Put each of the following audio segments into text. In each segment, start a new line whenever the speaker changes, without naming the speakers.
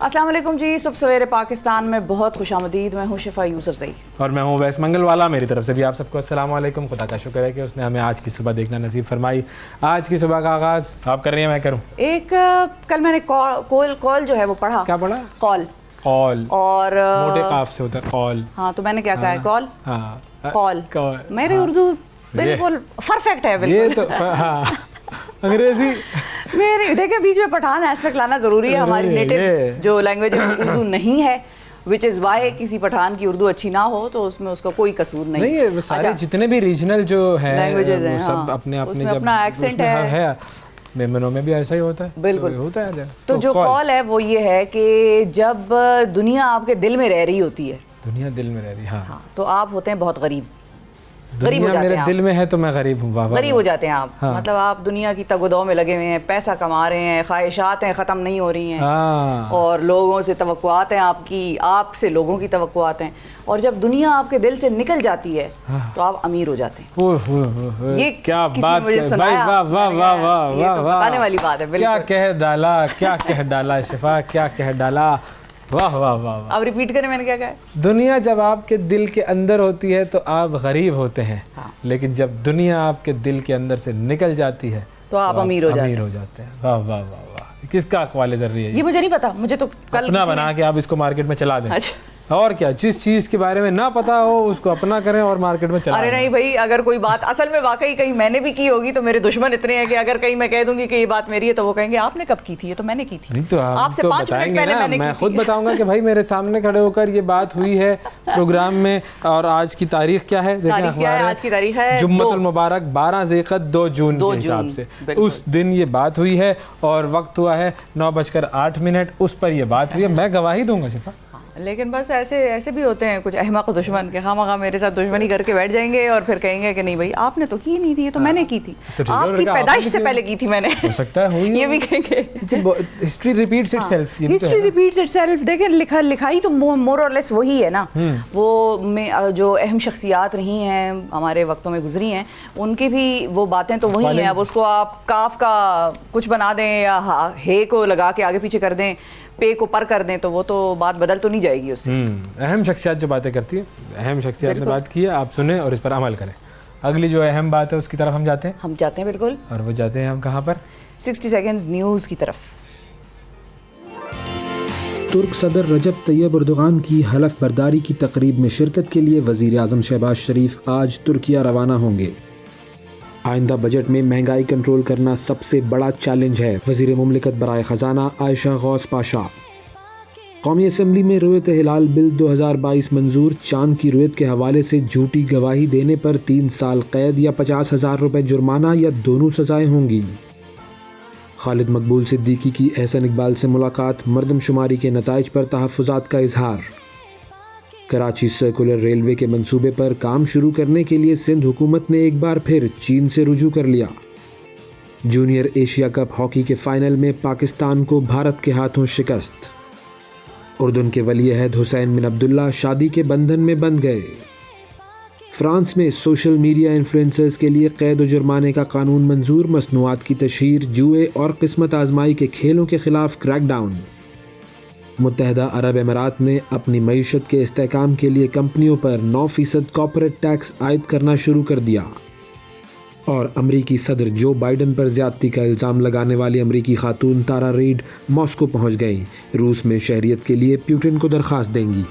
अस्सलाम वालेकुम जी। सुबह सवेरे पाकिस्तान में बहुत खुशामदीद। मैं हूँ शिफा यूसुफजई और
मैं हूँ वैस मंगलवाला। मेरी तरफ से भी आप सबको अस्सलाम वालेकुम। खुदा का शुक्र है कि उसने हमें आज की सुबह देखना नसीब फरमाई। आज की सुबह का आगाज़ आप कर रही हैं, मैं करूँ?
एक कल मैंने कॉल जो है वो पढ़ा।
क्या पढ़ा?
कॉल और
मोटे काफ से होता है कॉल।
हाँ, तो मैंने क्या कहा है? कॉल।
हाँ,
कॉल। मेरी उर्दू बिल्कुल परफेक्ट है। बिल्कुल
ये तो हाँ, अंग्रेजी
मेरी देखिए, बीच में पठान एस्पेक्ट लाना जरूरी है। हमारी नेटिव जो लैंग्वेज है उर्दू नहीं है, विच इज वाई किसी पठान की उर्दू अच्छी ना हो तो उसमें उसका कोई कसूर नहीं है।
वो सारे जितने भी रीजनल जो है
लैंग्वेजेस हैं,
सब अपने अपने जब
अपना एक्सेंट है।
मेमनों में भी ऐसा ही होता है।
बिल्कुल
तो होता है।
तो जो कॉल है वो ये है कि जब दुनिया आपके दिल में रह रही होती है,
दुनिया दिल में रह रही, हाँ,
तो आप होते हैं बहुत गरीब।
दुनिया मेरे दिल में है तो मैं गरीब हूँ।
गरीब हो जाते हैं आप। हाँ। मतलब आप दुनिया की तगदौ में लगे हुए हैं, पैसा कमा रहे हैं, ख्वाहिशात हैं ख़त्म नहीं हो रही हैं।
हाँ।
और लोगों से तवक्कुआत हैं आपकी, आपसे लोगों की तवक्कुआत हैं। और जब दुनिया आपके दिल से निकल जाती है तो आप अमीर हो जाते हैं। ये क्या बात है भाई, वाह वाह वाह वाह वाह, बताने वाली बात है।
क्या कह डाला, क्या कह डाला शिफा, क्या कह डाला। वाह वाह वाह।
अब रिपीट करें, मैंने क्या कहा?
दुनिया जब आपके दिल के अंदर होती है तो आप गरीब होते हैं।
हाँ।
लेकिन जब दुनिया आपके दिल के अंदर से निकल जाती है
तो आप अमीर हो
जाते हैं। वाह वाह वाह वाह। किसका अखवाले ज़र्री है
ये मुझे नहीं पता। मुझे तो कल
अपना बना के आप इसको मार्केट में चला दें।
अच्छा।
और क्या, जिस चीज के बारे में ना पता हो उसको अपना करें और मार्केट में चला।
अरे नहीं भाई, अगर कोई बात असल में वाकई कहीं मैंने भी की होगी तो मेरे दुश्मन इतने हैं कि अगर कहीं मैं कह दूंगी कि ये बात मेरी है तो वो कहेंगे आपने कब की थी? ये तो मैंने की थी।
नहीं तो
आपसे
तो
5 मिनट पहले मैंने
मैं खुद बताऊंगा कि भाई मेरे सामने खड़े होकर ये बात हुई है प्रोग्राम में। और आज की तारीख क्या है?
देखें, आज की तारीख है
जुम्मतुल मुबारक 12 ज़िलक़द 2 जून के हिसाब से उस दिन ये बात हुई है और वक्त हुआ है 9:08। उस पर ये बात हुई है। मैं गवाही दूंगा शिफा।
लेकिन बस ऐसे भी होते हैं कुछ अहमक दुश्मन के खामखा मेरे साथ दुश्मनी करके बैठ जाएंगे और फिर कहेंगे कि नहीं भाई आपने तो की नहीं थी, ये तो मैंने की थी,
तो
आपकी पैदाइश से पहले की थी मैंने।
हो सकता है हुई,
ये भी कहेंगे।
History repeats itself.
History repeats itself. देखिए लिखाई तो मोर और लेस वही है ना। वो जो अहम शख्सियात रही हैं हमारे वक्तों में गुजरी हैं उनकी भी वो बातें तो वही हैं। अब उसको आप काफ का कुछ बना दें या हे को लगा के आगे पीछे कर दें, पे को पर कर दें, तो वो तो बात बदल तो नहीं जाएगी उससे।
अहम शख्सियत जो बातें करती है, अहम शख्सियत ने बात की है, आप सुने और इस पर अमल करें। अगली जो अहम बात है उसकी तरफ हम जाते हैं बिल्कुल। और वो जाते हैं हम कहाँ पर? 60 सेकंड्स न्यूज़ की तरफ।
तुर्क सदर रजब तैयब एर्दोगान की हलफ बर्दारी की तकरीब में शिरकत के लिए वज़ीर आज़म शहबाज शरीफ आज तुर्किया रवाना होंगे। आइंदा बजट में महंगाई कंट्रोल करना सबसे बड़ा चैलेंज है, वज़ीर मुमलिकत बराए ख़जाना आयशा गौस पाशा। कौमी असम्बली में रुयत हिलाल बिल 2022 मंजूर। चांद की रुयत के हवाले से झूठी गवाही देने पर 3 साल कैद या 50,000 रुपये जुर्माना या दोनों सजाएं होंगी। खालिद मकबूल सिद्दीकी की एहसन इकबाल से मुलाकात, मरदमशुमारी के नताइज पर तहफ़्फ़ुज़ात का इजहार। कराची सर्कुलर रेलवे के मंसूबे पर काम शुरू करने के लिए सिंध हुकूमत ने एक बार फिर चीन से रुजू कर लिया। जूनियर एशिया कप हॉकी के फाइनल में पाकिस्तान को भारत के हाथों शिकस्त। उर्दून के वली अहद हुसैन बिन अब्दुल्ला शादी के बंधन में बंध गए। फ्रांस में सोशल मीडिया इन्फ्लुएंसर्स के लिए कैद और जुर्माने का कानून मंजूर। मसनूआत की तशहीर, जुए और किस्मत आजमाई के खेलों के खिलाफ क्रैकडाउन। मुत्तहदा अरब अमीरात ने अपनी मईशत के इस्तेहकाम के लिए कंपनियों पर 9% कॉर्पोरेट टैक्स आयद करना शुरू कर दिया। और अमरीकी सदर जो बाइडन पर ज्यादती का इल्ज़ाम लगाने वाली अमरीकी खातून तारा रीड मॉस्को पहुंच गईं। रूस में शहरियत के लिए पुतिन को दरख्वास्त देंगी।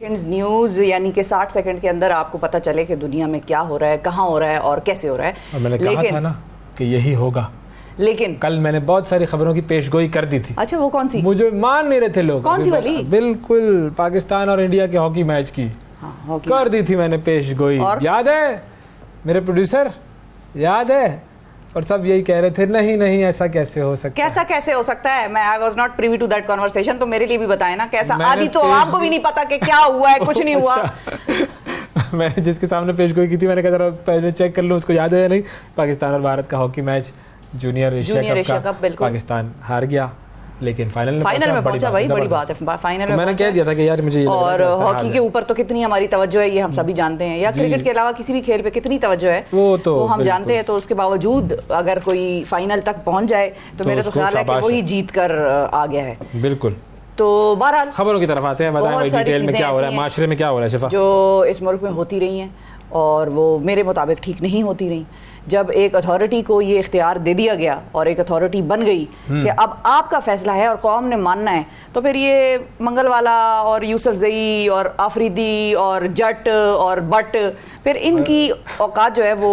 न्यूज़ यानी कि 60 सेकंड के अंदर आपको पता चले कि दुनिया में क्या हो रहा है, कहाँ हो रहा है और कैसे हो रहा है।
और मैंने कहा था ना कि यही होगा,
लेकिन
कल मैंने बहुत सारी खबरों की पेशगोई कर दी थी।
अच्छा, वो कौन सी?
मुझे मान नहीं रहे थे लोग।
कौन सी वाली?
बिल्कुल पाकिस्तान और इंडिया के हॉकी मैच की।
हाँ,
कर दी थी मैंने पेशगोई। याद है मेरे प्रोड्यूसर? याद है? और सब यही कह रहे थे नहीं नहीं ऐसा कैसे हो सकता है,
कैसा कैसे हो सकता है। मैं I was not privy to that conversation, तो मेरे लिए भी बताए ना कैसा। आदि तो आपको भी नहीं पता कि क्या हुआ है, कुछ नहीं हुआ।
मैंने जिसके सामने पेशगोई की थी मैंने कहा पहले चेक कर लो उसको याद है या नहीं। पाकिस्तान और भारत का hockey match junior Asia cup Pakistan हार गया। लेकिन फाइनल में
पहुंचा भाई, बड़ी बात है। फाइनल में
मैंने कह दिया था कि यार मुझे ये
और हॉकी के ऊपर तो कितनी हमारी तवज्जो है ये हम सभी जानते हैं, या क्रिकेट के अलावा किसी भी खेल पे कितनी तवज्जो है वो हम जानते हैं। तो उसके बावजूद अगर कोई फाइनल तक पहुंच जाए तो मेरा तो ख्याल है कि वही जीत कर आ गया है।
बिल्कुल।
तो बहरहाल
खबरों की तरफ आते हैं, बताएं भाई डिटेल में क्या हो रहा है, माशरे में क्या हो रहा है शिफा?
जो इस मुल्क में होती रही हैं और वो मेरे मुताबिक ठीक नहीं होती रही। जब एक अथॉरिटी को ये इख्तियार दे दिया गया और एक अथॉरिटी बन गई कि अब आपका फैसला है और कौम ने मानना है, तो फिर ये मंगलवाला और यूसुफ जई और आफरीदी और जट और बट, फिर इनकी औकात जो है वो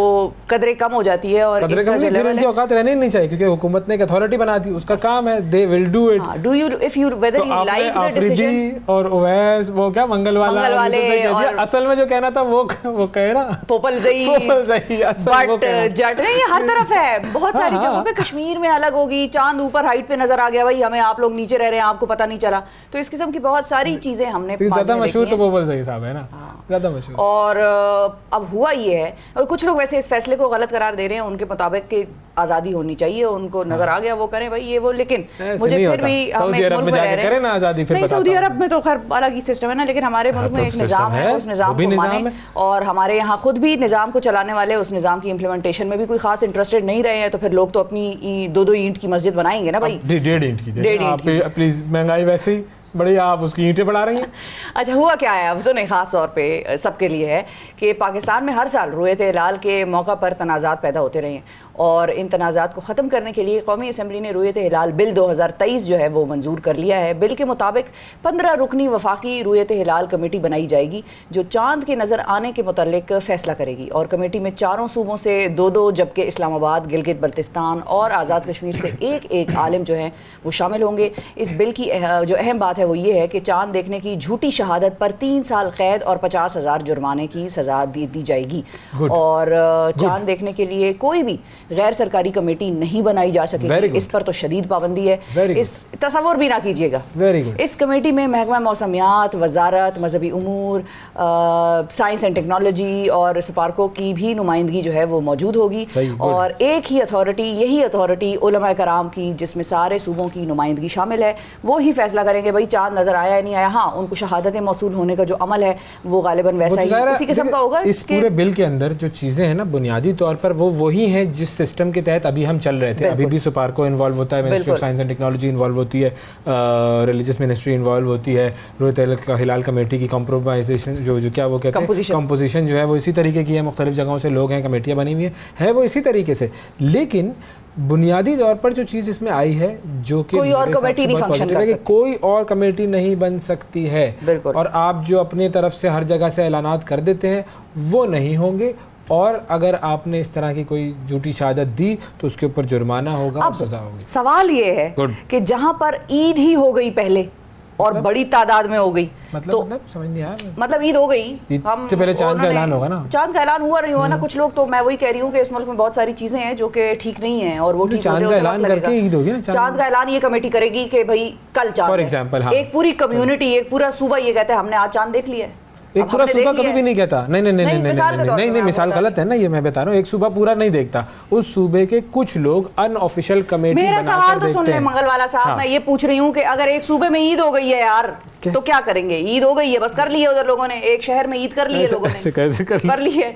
कदरे कम हो जाती है। और
इनकी औकात रहनी नहीं चाहिए क्योंकि हुकूमत ने एक अथॉरिटी बना दी, उसका काम है, they will do it.
Do you if you whether you like the decision
और उवैस वो क्या मंगलवाले और असल में जो कहना था वो कह रहा
पोपल जई बट जट नहीं, हर तरफ है, बहुत सारी जगहों पे। कश्मीर में अलग होगी, चांद ऊपर हाइट पे नजर आ गया भाई हमें, आप लोग नीचे रह रहे हैं आपको पता नहीं चला। तो इस किस्म की बहुत सारी चीजें हमने
ज्यादा मशहूर तो पोपल जई साहब है ना, ज्यादा मशहूर।
और अब हुआ ये है, और कुछ लोग वैसे इस फैसले को गलत करार दे रहे हैं, उनके मुताबिक कि आजादी होनी चाहिए, उनको नजर आ गया वो करें भाई ये वो, लेकिन मुझे फिर भी हम एक मुल्क में रह रहे हैं ना आजादी। नहीं, सऊदी अरब में तो खैर अलग ही सिस्टम है ना, लेकिन हमारे मुल्क में एक निजाम है, उस निजाम को माने। और हमारे यहाँ खुद भी निजाम को चलाने वाले उस निजाम की इम्प्लीमेंटेशन में भी कोई खास इंटरेस्टेड नहीं रहे हैं, तो फिर लोग तो अपनी 2-2 ईंट की मस्जिद बनाएंगे ना भाई,
1.5 ईंट की। प्लीज महंगाई वैसे ही बड़ी, आप उसकी ईंटें बढ़ा रही हैं।
अच्छा, हुआ क्या है अब सुने, खास तौर पे सबके लिए है कि पाकिस्तान में हर साल रुयत हिलाल के मौका पर तनाज़ात पैदा होते रहे हैं, और इन तनाज़ात को ख़त्म करने के लिए कौमी असम्बली ने रुयत हिलाल बिल 2023 जो है वो मंजूर कर लिया है। बिल के मुताबिक 15 रुकनी वफाकी रुयत हिलाल कमेटी बनाई जाएगी जो चांद के नज़र आने के मुतल्लिक फैसला करेगी, और कमेटी में 4 सूबों से 2-2 जबकि इस्लामाबाद, गिलगित बल्तिस्तान और आज़ाद कश्मीर से एक आलिम जो है वो शामिल होंगे। इस बिल की जो अहम बात है वो ये है कि चांद देखने की झूठी शहादत पर 3 साल कैद और 50,000 जुर्माने की सजा दी जाएगी। और चांद देखने के लिए कोई भी गैर सरकारी कमेटी नहीं बनाई जा सकेगी, इस पर तो शदीद पाबंदी है। इस तसव्वुर भी ना कीजिएगा। इस कमेटी में महकमा मौसमियात, वजारत मजहबी उमूर, साइंस एंड टेक्नोलॉजी और स्पार्को की भी नुमाइंदगी जो है वो मौजूद होगी, और एक ही अथॉरिटी, यही अथॉरिटी उलमा कराम की, जिसमें सारे सूबों की नुमाइंदगी शामिल है, वो ही फैसला करेंगे भाई चांद नजर आया है नहीं आया। हाँ, उनको शहादतें मौसूल होने का जो अमल है वो गालिबन वैसा ही उसी किस्म का होगा।
इस पूरे बिल के अंदर जो चीजें हैं ना बुनियादी तौर पर वो वही हैं जिस सिस्टम के तहत अभी हम चल रहे थे। अभी भी सुपार्को इन्वॉल्व होता है, ministry of science and technology involve होती है, रिलीजियस मिनिस्ट्री इन्वॉल्व होती है, रुयत हिलाल कमेटी की कॉम्प्रोमाइजेशन जो क्या वो कहते हैं कंपोजिशन जो है वो इसी तरीके की है, मुख्तलिफ जगहों से लोग हैं, कमेटियाँ बनी हुई है वो इसी तरीके से। लेकिन बुनियादी तौर पर जो चीज़ इसमें आई है जो कि
कोई और कमेटी नहीं फंक्शन कर सकती,
कोई और कमेटी नहीं बन सकती है, और आप जो अपने तरफ से हर जगह से ऐलानात कर देते हैं वो नहीं होंगे, और अगर आपने इस तरह की कोई झूठी शहादत दी तो उसके ऊपर जुर्माना होगा और सजा होगी।
सवाल ये है कि जहां पर ईद ही हो गई पहले और बड़ी तादाद में हो गई,
मतलब समझ नहीं आया,
मतलब ईद हो गई,
हम पहले चांद का ऐलान होगा ना,
चांद का ऐलान हुआ नहीं हुआ ना। कुछ लोग तो मैं वही कह रही हूँ कि इस मुल्क में बहुत सारी चीजें हैं जो कि ठीक नहीं है, और वो ठीक
चांद का ऐलान करके ईद होगी ना।
चांद का ऐलान ये कमेटी करेगी कि भाई कल चांद,
फॉर एग्जाम्पल
एक पूरी कम्युनिटी, एक पूरा सूबा ये कहता है हमने आज चांद देख लिया है।
एक पूरा सूबा कभी भी नहीं कहता, नहीं मिसाल गलत है ना, ये मैं बता रहा हूँ, एक सूबा पूरा नहीं देखता, उस सूबे के कुछ लोग अनऑफिशियल कमेटी
मेरा सवाल तो सुन ले मंगलवाला साहब, मैं ये पूछ रही हूँ कि अगर एक सूबे में ईद हो गई है यार तो क्या करेंगे? ईद हो गई है, बस कर ली है उधर लोगों ने, एक शहर में ईद कर ली है लोगों ने,
कैसे कर
ली है।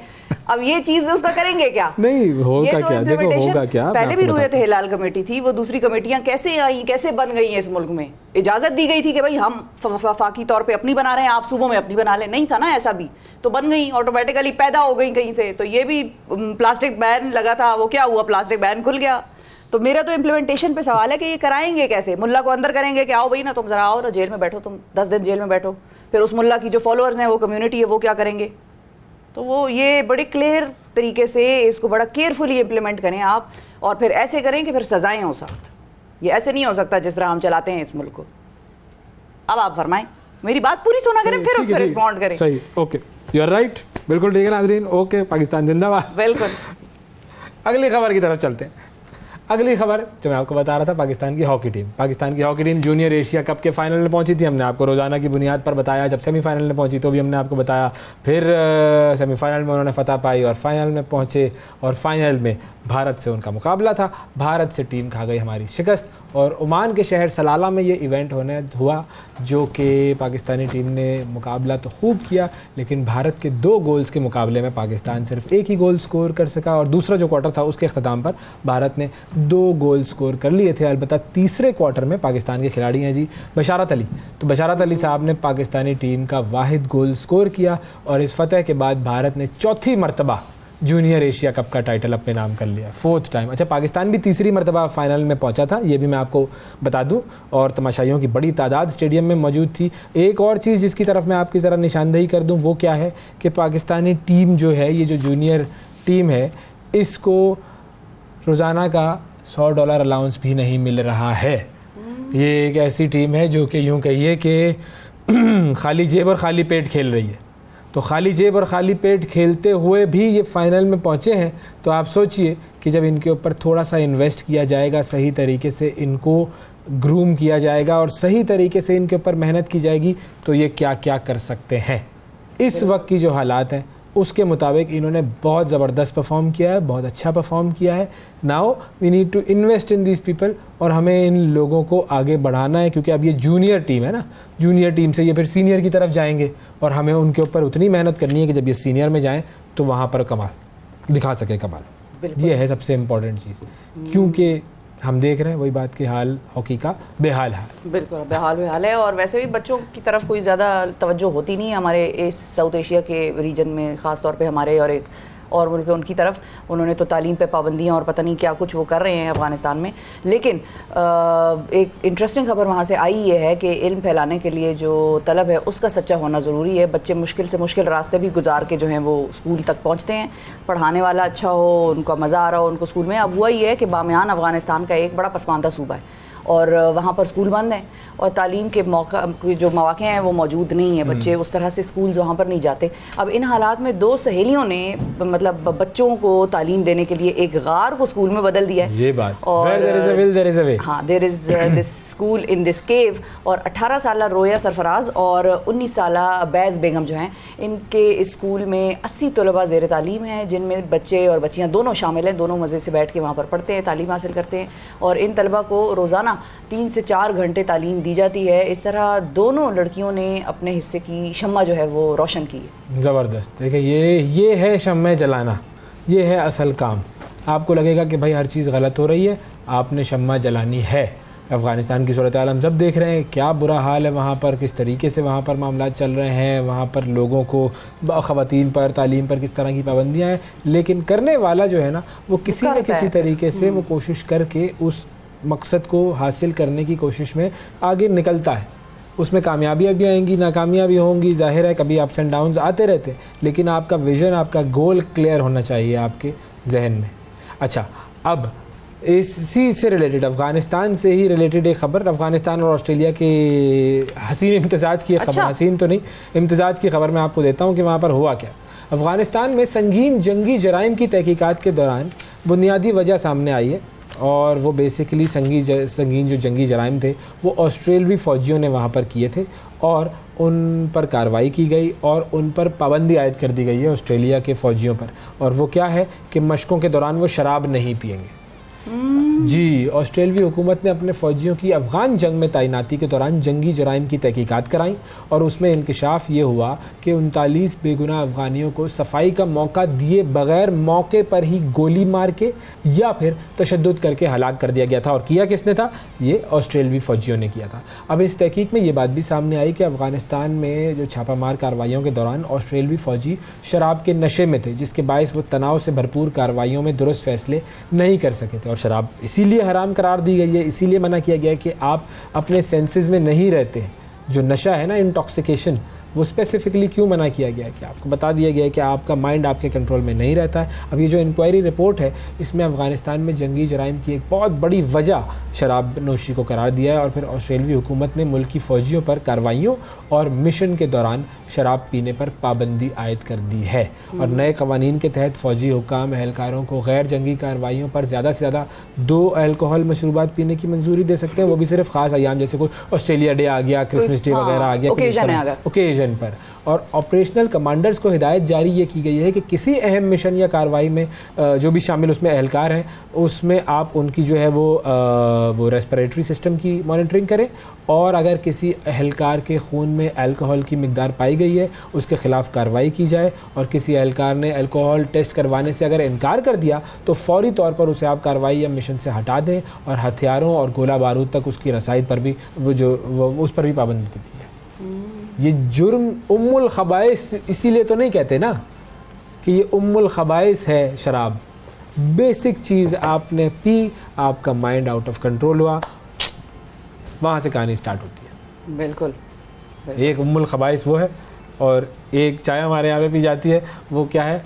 अब ये चीज उसका करेंगे क्या?
नहीं होगा क्या, देखो होगा क्या।
पहले भी रुयत हिलाल कमेटी थी, वो दूसरी कमेटियां कैसे आई, कैसे बन गई है इस मुल्क में? इजाजत दी गई थी कि भाई हम वफाकी तौर पे अपनी बना रहे हैं, आप सूबों में अपनी बना ले, नहीं था ना ऐसा भी, तो बन गई, ऑटोमेटिकली पैदा हो गई कहीं से। तो ये भी प्लास्टिक बैन लगा था, वो क्या हुआ, प्लास्टिक बैन खुल गया। तो मेरा तो इम्प्लीमेंटेशन पे सवाल है कि ये कराएंगे कैसे? मुल्ला को अंदर करेंगे कि आओ भाई ना तुम जरा आओ ना जेल में बैठो, तुम 10 दिन जेल में बैठो, फिर उस मुल्ला की जो फॉलोअर्स हैं वो कम्युनिटी है वो क्या करेंगे? तो वो ये बड़े क्लियर तरीके से इसको बड़ा केयरफुली इम्प्लीमेंट करें आप, और फिर ऐसे करें कि फिर सजाएं हो सकती। ये ऐसे नहीं हो सकता जिस तरह हम चलाते हैं इस मुल्क को। अब आप फरमाएं, मेरी बात पूरी सुना करें फिर उस पर रिस्पॉन्ड करें।
सही, ओके, यू आर राइट, बिल्कुल ठीक है नाज़रीन, ओके, पाकिस्तान जिंदाबाद।
बिल्कुल।
अगली खबर की तरफ चलते हैं। अगली खबर जो मैं आपको बता रहा था, पाकिस्तान की hockey team junior Asia cup के फाइनल में पहुंची थी। हमने आपको रोजाना की बुनियाद पर बताया, जब सेमीफाइनल में पहुंची तो भी हमने आपको बताया, फिर सेमीफाइनल में उन्होंने फतह पाई और फाइनल में पहुंचे, और फाइनल में भारत से उनका मुकाबला था। भारत से टीम खा गई हमारी शिकस्त, और ओमान के शहर सलाला में ये इवेंट हुआ, जो कि पाकिस्तानी टीम ने मुकाबला तो खूब किया, लेकिन भारत के 2 गोल्स के मुकाबले में पाकिस्तान सिर्फ 1 ही गोल स्कोर कर सका, और दूसरा जो क्वार्टर था उसके अख्ताम पर भारत ने 2 गोल स्कोर कर लिए थे। अलबत्ता तीसरे क्वार्टर में पाकिस्तान के खिलाड़ी हैं जी बशारत अली, तो बशारत अली साहब ने पाकिस्तानी टीम का वाहिद गोल स्कोर किया, और इस फतह के बाद भारत ने चौथी मरतबा जूनियर एशिया कप का टाइटल अपने नाम कर लिया, 4th टाइम। अच्छा, पाकिस्तान भी तीसरी मरतबा फाइनल में पहुंचा था, ये भी मैं आपको बता दूं, और तमाशाइयों की बड़ी तादाद स्टेडियम में मौजूद थी। एक और चीज़ जिसकी तरफ मैं आपकी ज़रा निशानदेही कर दूं, वो क्या है कि पाकिस्तानी टीम जो है, ये जो जूनियर टीम है, इसको रोज़ाना का $100 अलाउंस भी नहीं मिल रहा है। ये एक ऐसी टीम है जो कि यूँ कहिए कि खाली जेब और खाली पेट खेल रही है। तो खाली जेब और खाली पेट खेलते हुए भी ये फाइनल में पहुंचे हैं, तो आप सोचिए कि जब इनके ऊपर थोड़ा सा इन्वेस्ट किया जाएगा, सही तरीके से इनको ग्रूम किया जाएगा और सही तरीके से इनके ऊपर मेहनत की जाएगी, तो ये क्या क्या कर सकते हैं। इस वक्त की जो हालात हैं उसके मुताबिक इन्होंने बहुत ज़बरदस्त परफॉर्म किया है, बहुत अच्छा परफॉर्म किया है। Now we need to invest in these people, और हमें इन लोगों को आगे बढ़ाना है, क्योंकि अब ये जूनियर टीम है ना, जूनियर टीम से ये फिर सीनियर की तरफ जाएंगे, और हमें उनके ऊपर उतनी मेहनत करनी है कि जब ये सीनियर में जाएं तो वहाँ पर कमाल दिखा सके कमाल। ये है सबसे इम्पोर्टेंट चीज़, क्योंकि हम देख रहे हैं वही बात की हाल हॉकी का बेहाल है।
बिल्कुल बेहाल है, और वैसे भी बच्चों की तरफ कोई ज़्यादा तवज्जो होती नहीं है हमारे इस साउथ एशिया के रीजन में, ख़ास तौर पे हमारे और मुल्क उनकी तरफ। उन्होंने तो तालीम पे पाबंदियां और पता नहीं क्या कुछ वो कर रहे हैं अफ़गानिस्तान में। लेकिन एक इंटरेस्टिंग खबर वहाँ से आई ये है कि इल्म फैलाने के लिए जो तलब है उसका सच्चा होना ज़रूरी है। बच्चे मुश्किल से मुश्किल रास्ते भी गुजार के जो हैं वो स्कूल तक पहुँचते हैं, पढ़ाने वाला अच्छा हो, उनको मज़ा आ रहा हो उनको स्कूल में। अब हुआ ये है कि बामियान अफ़गानिस्तान का एक बड़ा पसमानदा सूबा है, और वहाँ पर स्कूल बंद हैं, और तालीम के जो मौके हैं वो मौजूद नहीं है। बच्चे उस तरह से स्कूल वहाँ पर नहीं जाते। अब इन हालात में 2 सहेलियों ने मतलब बच्चों को तालीम देने के लिए एक गार को स्कूल में बदल दिया है।
ये बात,
और
हाँ,
there is this school in this cave. और 18 साल रोया सरफराज और 19 साल बैज़ बेगम जो हैं, इनके स्कूल में 80 तलबा ज़ेर तालीम हैं, जिनमें बच्चे और बच्चियाँ दोनों शामिल हैं। दोनों मज़े से बैठ के वहाँ पर पढ़ते हैं, तालीम हासिल करते हैं, और इन तलबा को रोज़ाना 3 से 4 घंटे तालीम दी जाती है। इस तरह दोनों लड़कियों ने अपने हिस्से की शम्मा जो है वो रोशन की है।
ज़बरदस्त। देखिए ये है शम्मा जलाना, ये है असल काम। आपको लगेगा कि भाई हर चीज़ गलत हो रही है, आपने शम्मा जलानी है। अफ़गानिस्तान की सूरत हाल हम जब देख रहे हैं, क्या बुरा हाल है वहाँ पर, किस तरीके से वहाँ पर मामला चल रहे हैं, वहाँ पर लोगों को, ख़वातीन पर, तालीम पर किस तरह की पाबंदियाँ हैं, लेकिन करने वाला जो है ना वो किसी न किसी तरीके से वो कोशिश करके उस मकसद को हासिल करने की कोशिश में आगे निकलता है। उसमें कामयाबियाँ भी आएंगी, नाकामयाबी होंगी, ज़ाहिर है कभी अप्स एंड डाउन्स आते रहते हैं, लेकिन आपका विज़न, आपका गोल क्लियर होना चाहिए आपके जहन में। अच्छा, अब इसी से रिलेटेड, अफ़गानिस्तान से ही रिलेटेड एक ख़बर, अफ़गानिस्तान और ऑस्ट्रेलिया के हसीन इम्तिज़ाज की खबर, हसीन तो नहीं, इम्तिज़ाज की खबर मैं आपको देता हूँ कि वहाँ पर हुआ क्या। अफ़गानिस्तान में संगीन जंगी जराइम की तहकीकात के दौरान बुनियादी वजह सामने आई है, और वो बेसिकली संगीन जो जंगी जराइम थे वो ऑस्ट्रेलवी फ़ौजियों ने वहाँ पर किए थे, और उन पर कार्रवाई की गई और उन पर पाबंदी आयद कर दी गई है ऑस्ट्रेलिया के फ़ौजियों पर। और वो क्या है कि मशकों के दौरान वो शराब नहीं पिएंगे। जी, ऑस्ट्रेलवी हुकूमत ने अपने फ़ौजियों की अफ़गान जंग में तैनाती के दौरान जंगी जराइम की तहकीकात कराई, और उसमें इंकशाफ ये हुआ कि 39 बेगुनाह अफ़गानियों को सफाई का मौका दिए बग़ैर मौके पर ही गोली मार के या फिर तशद्दुद करके हलाक कर दिया गया था। और किया किसने था? ये ऑस्ट्रेलवी फ़ौजियों ने किया था। अब इस तहकीक में ये बात भी सामने आई कि अफ़गानिस्तान में जो छापामार कार्रवाइयों के दौरान ऑस्ट्रेलवी फ़ौजी शराब के नशे में थे, जिसके बायस वो तनाव से भरपूर कार्रवाइयों में दुरुस्त फ़ैसले नहीं कर सके थे। और शराब इसीलिए हराम करार दी गई है, इसीलिए मना किया गया है कि आप अपने सेंसेस में नहीं रहते। जो नशा है ना, इंटॉक्सिकेशन, वो स्पेसिफिकली क्यों मना किया गया है कि आपको बता दिया गया है कि आपका माइंड आपके कंट्रोल में नहीं रहता है। अब ये जो इंक्वायरी रिपोर्ट है इसमें अफ़गानिस्तान में जंगी जराइम की एक बहुत बड़ी वजह शराब नोशी को करार दिया है और फिर ऑस्ट्रेलियाई हुकूमत ने मुल्की फ़ौजियों पर कार्रवाइयों और मिशन के दौरान शराब पीने पर पाबंदी आयद कर दी है और नए कवानीन के तहत फ़ौजी हुकाम एहलकारों को गैर जंगी कार्रवाइयों पर ज़्यादा से ज़्यादा 2 अल्कोहल मशरूबात पीने की मंजूरी दे सकते हैं, वो भी सिर्फ ख़ास अयाम जैसे कोई ऑस्ट्रेलिया डे आ गया, क्रिसमस डे वगैरह आ गया, ओकेजन पर। और ऑपरेशनल कमांडर्स को हिदायत जारी ये की गई है कि किसी अहम मिशन या कार्रवाई में जो भी शामिल उसमें एहलकार हैं उसमें आप उनकी जो है वो रेस्पिरेटरी सिस्टम की मॉनिटरिंग करें और अगर किसी एहलकार के खून में अल्कोहल की मिकदार पाई गई है उसके ख़िलाफ़ कार्रवाई की जाए और किसी एहलकार ने अल्कोहल टेस्ट करवाने से अगर इनकार कर दिया तो फौरी तौर पर उसे आप कार्रवाई या मिशन से हटा दें और हथियारों और गोला बारूद तक उसकी रसाई पर भी उस पर भी पाबंदी कर दी जाए। ये जुर्म उम्मुल खबाइस इसीलिए तो नहीं कहते ना कि ये उम्मुल खबाइस है शराब। बेसिक चीज़ आपने पी, आपका माइंड आउट ऑफ कंट्रोल हुआ, वहाँ से कहानी स्टार्ट होती है।
बिल्कुल।
एक उम्मुल खबाइस वो है और एक चाय हमारे यहाँ पे पी जाती है, वो क्या है,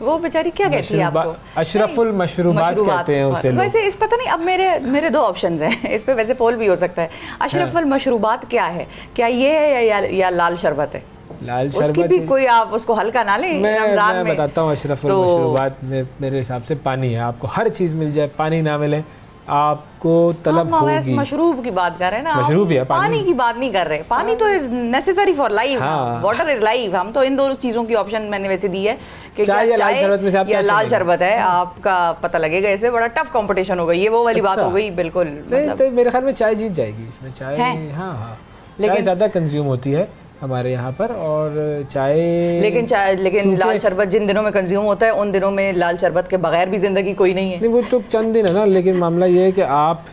वो बेचारी क्या कहती है आपको,
अशरफुल मशरूबात कहते हैं उसे लोग।
वैसे इस पता नहीं, अब मेरे 2 ऑप्शंस हैं इस पे, वैसे पोल भी हो सकता है। अशरफुल मशरूबात क्या है, क्या ये है या लाल शरबत है?
लाल शरबत
उसकी भी कोई आप उसको हल्का ना लें रमजान में।
मैं बताता हूँ अशरफुल मशरूबात में मेरे हिसाब से पानी है। आपको हर चीज़ मिल जाए, पानी ना मिले आपको तलब होगी।
मशरूब की बात कर रहे हैं ना,
मशरूब है,
पानी की बात नहीं कर रहे। पानी तो is necessary for life, water is life. हम तो इन 2 चीजों की ऑप्शन मैंने वैसे दी है कि
चाय या लाल शरबत में से आप
या लाल शरबत है, आपका पता लगेगा। इसमें बड़ा टफ कंपटीशन हो गई, ये वो वाली बात हो गई। बिल्कुल
नहीं तो मेरे ख्याल में चाय जीत जाएगी इसमें। चाय हाँ चाय ज़्यादा कंज्यूम होती है हमारे यहाँ पर और
लेकिन लाल शरबत जिन दिनों में कंज्यूम होता है उन दिनों में लाल शरबत के बगैर भी जिंदगी कोई नहीं है।
नहीं वो तो चंद दिन है ना, लेकिन मामला ये है कि आप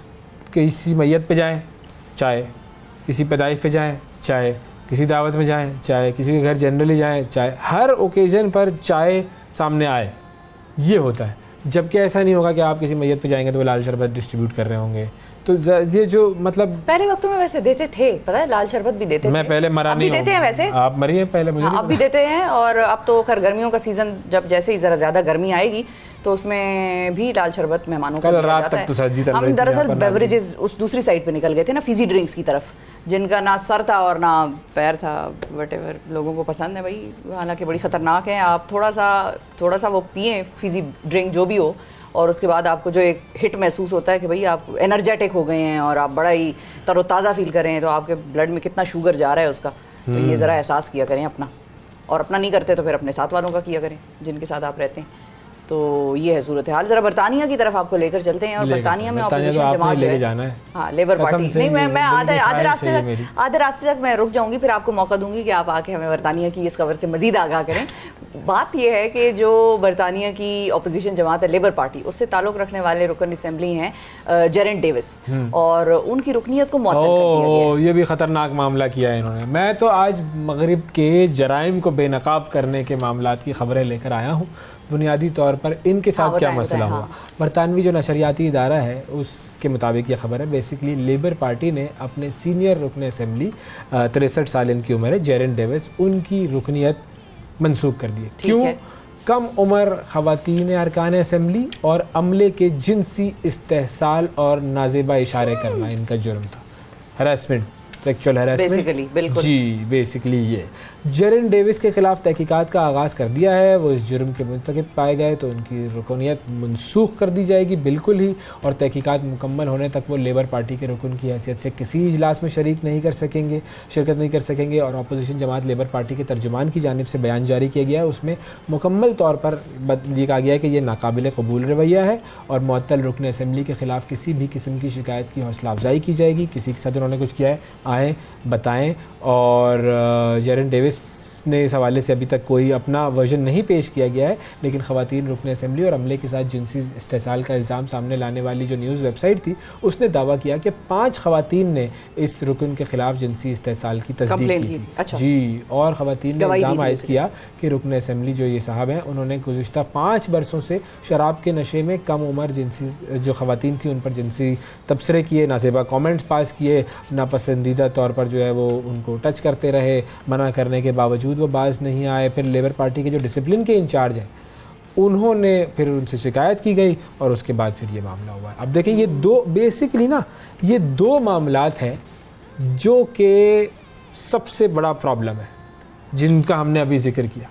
किसी मैयत पे जाएं चाय, किसी पैदाइश पे जाएं चाय, किसी दावत में जाएं चाय, किसी के घर जनरली जाएं चाय, हर ओकेजन पर चाय सामने आए ये होता है। जबकि ऐसा नहीं होगा कि आप किसी मैयत पे जाएंगे तो वो लाल शरबत डिस्ट्रीब्यूट कर रहे होंगे। तो ये जो मतलब
पहले वक्तों में वैसे देते थे, पता है, लाल शरबत भी देते थे।
मैं पहले मरा नहीं हूं, देते हैं
वैसे
आप मरी हैं पहले, मुझे
अब भी देते हैं। और अब तो खैर गर्मियों का सीजन, जब जैसे ही जरा ज्यादा गर्मी आएगी तो उसमें भी लाल शर्बत मेहमानों को दिया जाता है। हम दरअसल बेवरेजेस उस दूसरी साइड पे निकल गए थे ना, फिजी ड्रिंक्स की तरफ, जिनका ना सर था और ना पैर था। वटेवर लोगों को पसंद है भाई, हालांकि बड़ी खतरनाक है। आप थोड़ा सा वो पिए फिजी ड्रिंक जो भी हो, और उसके बाद आपको जो एक हिट महसूस होता है कि भाई आप एनर्जेटिक हो गए हैं और आप बड़ा ही तरोताज़ा फील कर रहे हैं, तो आपके ब्लड में कितना शुगर जा रहा है उसका, तो ये ज़रा एहसास किया करें अपना। और अपना नहीं करते तो फिर अपने साथ वालों का किया करें जिनके साथ आप रहते हैं। तो ये है सूरत हाल। जरा बरतानिया की तरफ आपको लेकर चलते हैं। और बरतानिया में ऑपोजिशन जमात जो है, हाँ, लेबर पार्टी। नहीं, मैं आधे रास्ते तक मैं रुक जाऊंगी, फिर आपको मौका दूंगी कि आप आके हमें बरतानिया की इस खबर से मजीद आगाह करें। बात यह है कि जो बरतानिया की ऑपोजिशन जमात है लेबर पार्टी, उससे ताल्लुक रखने वाले रुकन असम्बली हैं जेरेंट डेविस, और उनकी रुकनीत को मुअत्तल कर दिया गया।
ये भी खतरनाक मामला किया है इन्होंने। मैं तो आज मगरिब के जराइम को बेनकाब करने के मामलात की खबरें लेकर आया हूँ। बुनियादी तौर पर इनके साथ क्या मसला हुआ। बरतानवी जो नशरियाती इदारा है उसके मुताबिक ये खबर है, बेसिकली लेबर पार्टी ने अपने सीनियर रुकन असम्बली 63 साल इनकी उम्र है, जेरेंट डेविस, उनकी रुकनीत मनसूख कर दी। क्यों? कम उम्र ख़वातीन अरकान असम्बली और अमले के जिनसी इस्तेहसाल और नाजेबा इशारे करना इनका जुर्म था। हरासमेंट, सेक्सुअल हरासमेंट, जी बेसिकली ये। जेरेंट डेविस के खिलाफ तहकीकात का आगाज़ कर दिया है। वो इस जुर्म के मुर्तकिब पाए गए तो उनकी रुकनीत मनसूख कर दी जाएगी बिल्कुल ही, और तहकीकात मुकम्मल होने तक वो लेबर पार्टी के रुकन की हैसियत से किसी इजलास में शिरकत नहीं कर सकेंगे। और अपोजिशन जमात लेबर पार्टी के तर्जुमान की जानिब से बयान जारी किया गया है, उसमें मुकम्मल तौर पर लिखा गया है कि यह नाकाबिल कबूल रवैया है और मुअत्तल रुकन असम्बली के खिलाफ किसी भी किस्म की शिकायत की हौसला अफजाई की जाएगी। किसी के साथ उन्होंने कुछ किया है आए बताएं। और जेरेंट डेविस ने इस हवाले से अभी तक कोई अपना वर्जन नहीं पेश किया गया है, लेकिन ख़वातीन रुकन असम्बली और अमले के साथ जिनसी इस्तेहसाल का इल्ज़ाम सामने लाने वाली जो न्यूज़ वेबसाइट थी उसने दावा किया कि 5 ख़वातीन ने इस रुकन के ख़िलाफ़ जिनसी इस्तेहसाल की तस्दीक की थी। अच्छा। जी, और ख़वातीन ने इल्ज़ाम आयद किया कि रुकन असम्बली जो ये साहब हैं उन्होंने गुज़िश्ता 5 बरसों से शराब के नशे में कम उम्र जिनसी जो ख़वातीन थी उन पर जिनसी तबसरे किए, नाजेबा कॉमेंट्स पास किए, नापसंदीदा तौर पर जो है वो उनको टच करते रहे, मना करने समझाने के बावजूद वो बाज नहीं आए। फिर लेबर पार्टी के जो डिसिप्लिन के इंचार्ज हैं उन्होंने फिर उनसे शिकायत की गई और उसके बाद फिर ये मामला हुआ। अब देखें ये दो बेसिकली ना ये दो मामलात हैं जो कि सबसे बड़ा प्रॉब्लम है जिनका हमने अभी जिक्र किया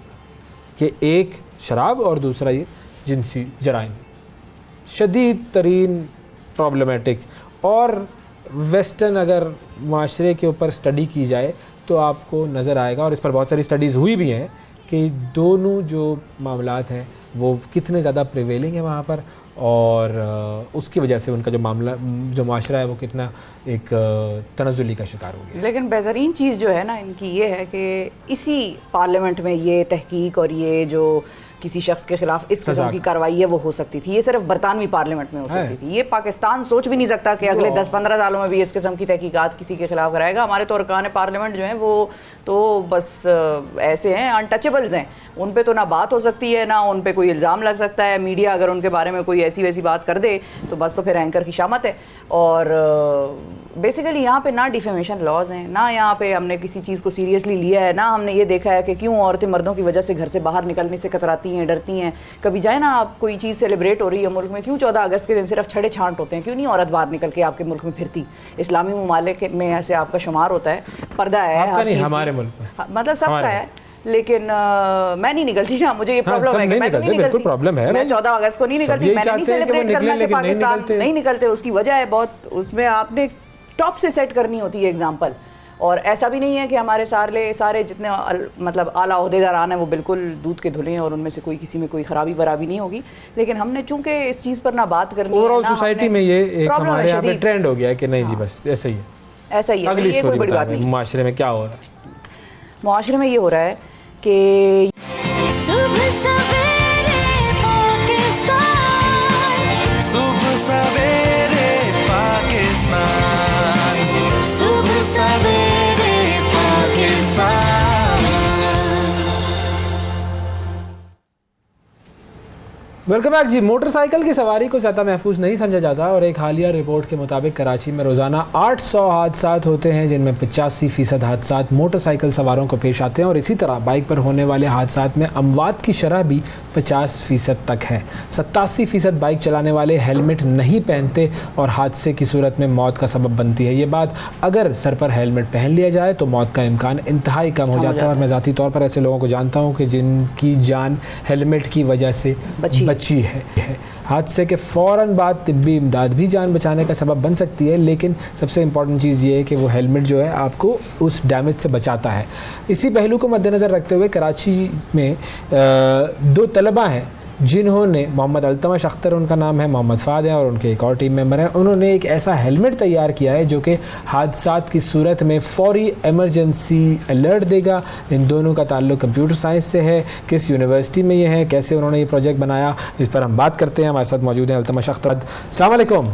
कि एक शराब और दूसरा ये जिनसी जराइम, शदीद तरीन प्रॉब्लमेटिक। और वेस्टर्न अगर माशरे के ऊपर स्टडी की जाए तो आपको नज़र आएगा, और इस पर बहुत सारी स्टडीज़ हुई भी हैं, कि दोनों जो मामलात हैं वो कितने ज़्यादा प्रिवेलिंग है वहाँ पर, और उसकी वजह से उनका जो मामला जो माशरा है वो कितना एक तनज़ुली का शिकार हो गया।
लेकिन बेहतरीन चीज़ जो है ना इनकी ये है कि इसी पार्लियामेंट में ये तहकीक और ये जो किसी शख्स के खिलाफ इस किस्म की कार्रवाई है वो हो सकती थी। ये सिर्फ बरतानवी पार्लियामेंट में हो सकती थी। ये पाकिस्तान सोच भी नहीं सकता कि अगले 10-15 सालों में भी इस किस्म की तहकीकात किसी के खिलाफ कराएगा। हमारे तो अरकान पार्लियामेंट जो हैं वो तो बस ऐसे हैं, अनटचेबल्स हैं। उन पे तो ना बात हो सकती है, ना उन पे कोई इल्ज़ाम लग सकता है। मीडिया अगर उनके बारे में कोई ऐसी वैसी बात कर दे तो बस तो फिर एंकर की शामत है। और बेसिकली यहाँ पे ना डिफेमेशन लॉज हैं, ना यहाँ पे हमने किसी चीज़ को सीरियसली लिया है, ना हमने ये देखा है कि क्यों औरतें मर्दों की वजह से घर से बाहर निकलने से कतराती हैं, डरती हैं। कभी जाए ना आप, कोई चीज़ सेलिब्रेट हो रही है मुल्क में, क्यों 14 अगस्त के दिन सिर्फ छड़े छांट होते हैं? क्यों नहीं औरत बाहर निकल के आपके मुल्क में फिरती? इस्लामी ममालिक में ऐसे आपका शुमार होता है, पर्दा है हर चीज़,
हमारे मुल्क में
मतलब सबका है। लेकिन मैं नहीं निकलती ना, मुझे ये प्रॉब्लम है कि मैं तो नहीं निकलती।
प्रॉब्लम है,
मैं 14 अगस्त को नहीं निकलती, मैंने नहीं सेलिब्रेट करना कि पाकिस्तान नहीं निकलते। उसकी वजह है बहुत, उसमें आपने टॉप से सेट करनी होती है एग्जाम्पल। और ऐसा भी नहीं है कि हमारे सारे जितने मतलब आला ओहदेदारान हैं वो बिल्कुल दूध के धुले हैं और उनमें से कोई किसी में कोई खराबी बराबी नहीं होगी। लेकिन हमने चूंकि इस चीज़ पर ना बात करनी है,
ओवरऑल सोसाइटी में ये एक हमारे यहाँ पे ट्रेंड हो गया है कि नहीं जी बस ऐसा ही है,
ऐसा ही है।
अगली
ये कोई बड़ी बात नहीं।
माशरे में क्या हो रहा है?
मुआशरे में ये हो रहा है कि
सुबह सवेरे पाकिस्तान,
सुबह सवेरे पाकिस्तान, सुबह सवेरे पाकिस्तान।
वेलकम बैक जी। मोटरसाइकिल की सवारी को ज़्यादा महफूज नहीं समझा जाता और एक हालिया रिपोर्ट के मुताबिक कराची में रोज़ाना 800 हादसात होते हैं जिनमें 85% हादसात मोटरसाइकिल सवारों को पेश आते हैं। और इसी तरह बाइक पर होने वाले हादसात में अमवात की शरह भी 50% तक है। 87% बाइक चलाने वाले हेलमेट नहीं पहनते और हादसे की सूरत में मौत का सबब बनती है। ये बात अगर सर पर हेलमेट पहन लिया जाए तो मौत का इम्कान इंतहाई कम हो जाता है। और मैं ज़ाती तौर पर ऐसे लोगों को जानता हूँ कि जिनकी जान हेलमेट की वजह से बची है। हादसे के फ़ौरन बाद तिब्बी इमदाद भी जान बचाने का सबब बन सकती है, लेकिन सबसे इम्पॉर्टेंट चीज़ ये है कि वो हेलमेट जो है आपको उस डैमेज से बचाता है। इसी पहलू को मद्देनज़र रखते हुए कराची में 2 तलबा हैं जिन्होंने, मोहम्मद अल्तमश अख्तर उनका नाम है, मोहम्मद फ़ाद है और उनके एक और टीम मेंबर हैं, उन्होंने एक ऐसा हेलमेट तैयार किया है जो कि हादसात की सूरत में फ़ौरी एमरजेंसी अलर्ट देगा। इन दोनों का ताल्लुक़ कंप्यूटर साइंस से है। किस यूनिवर्सिटी में ये है, कैसे उन्होंने ये प्रोजेक्ट बनाया, इस पर हम बात करते हैं। हमारे साथ मौजूद हैं अल्तमश अख्तर। अस्सलाम वालेकुम।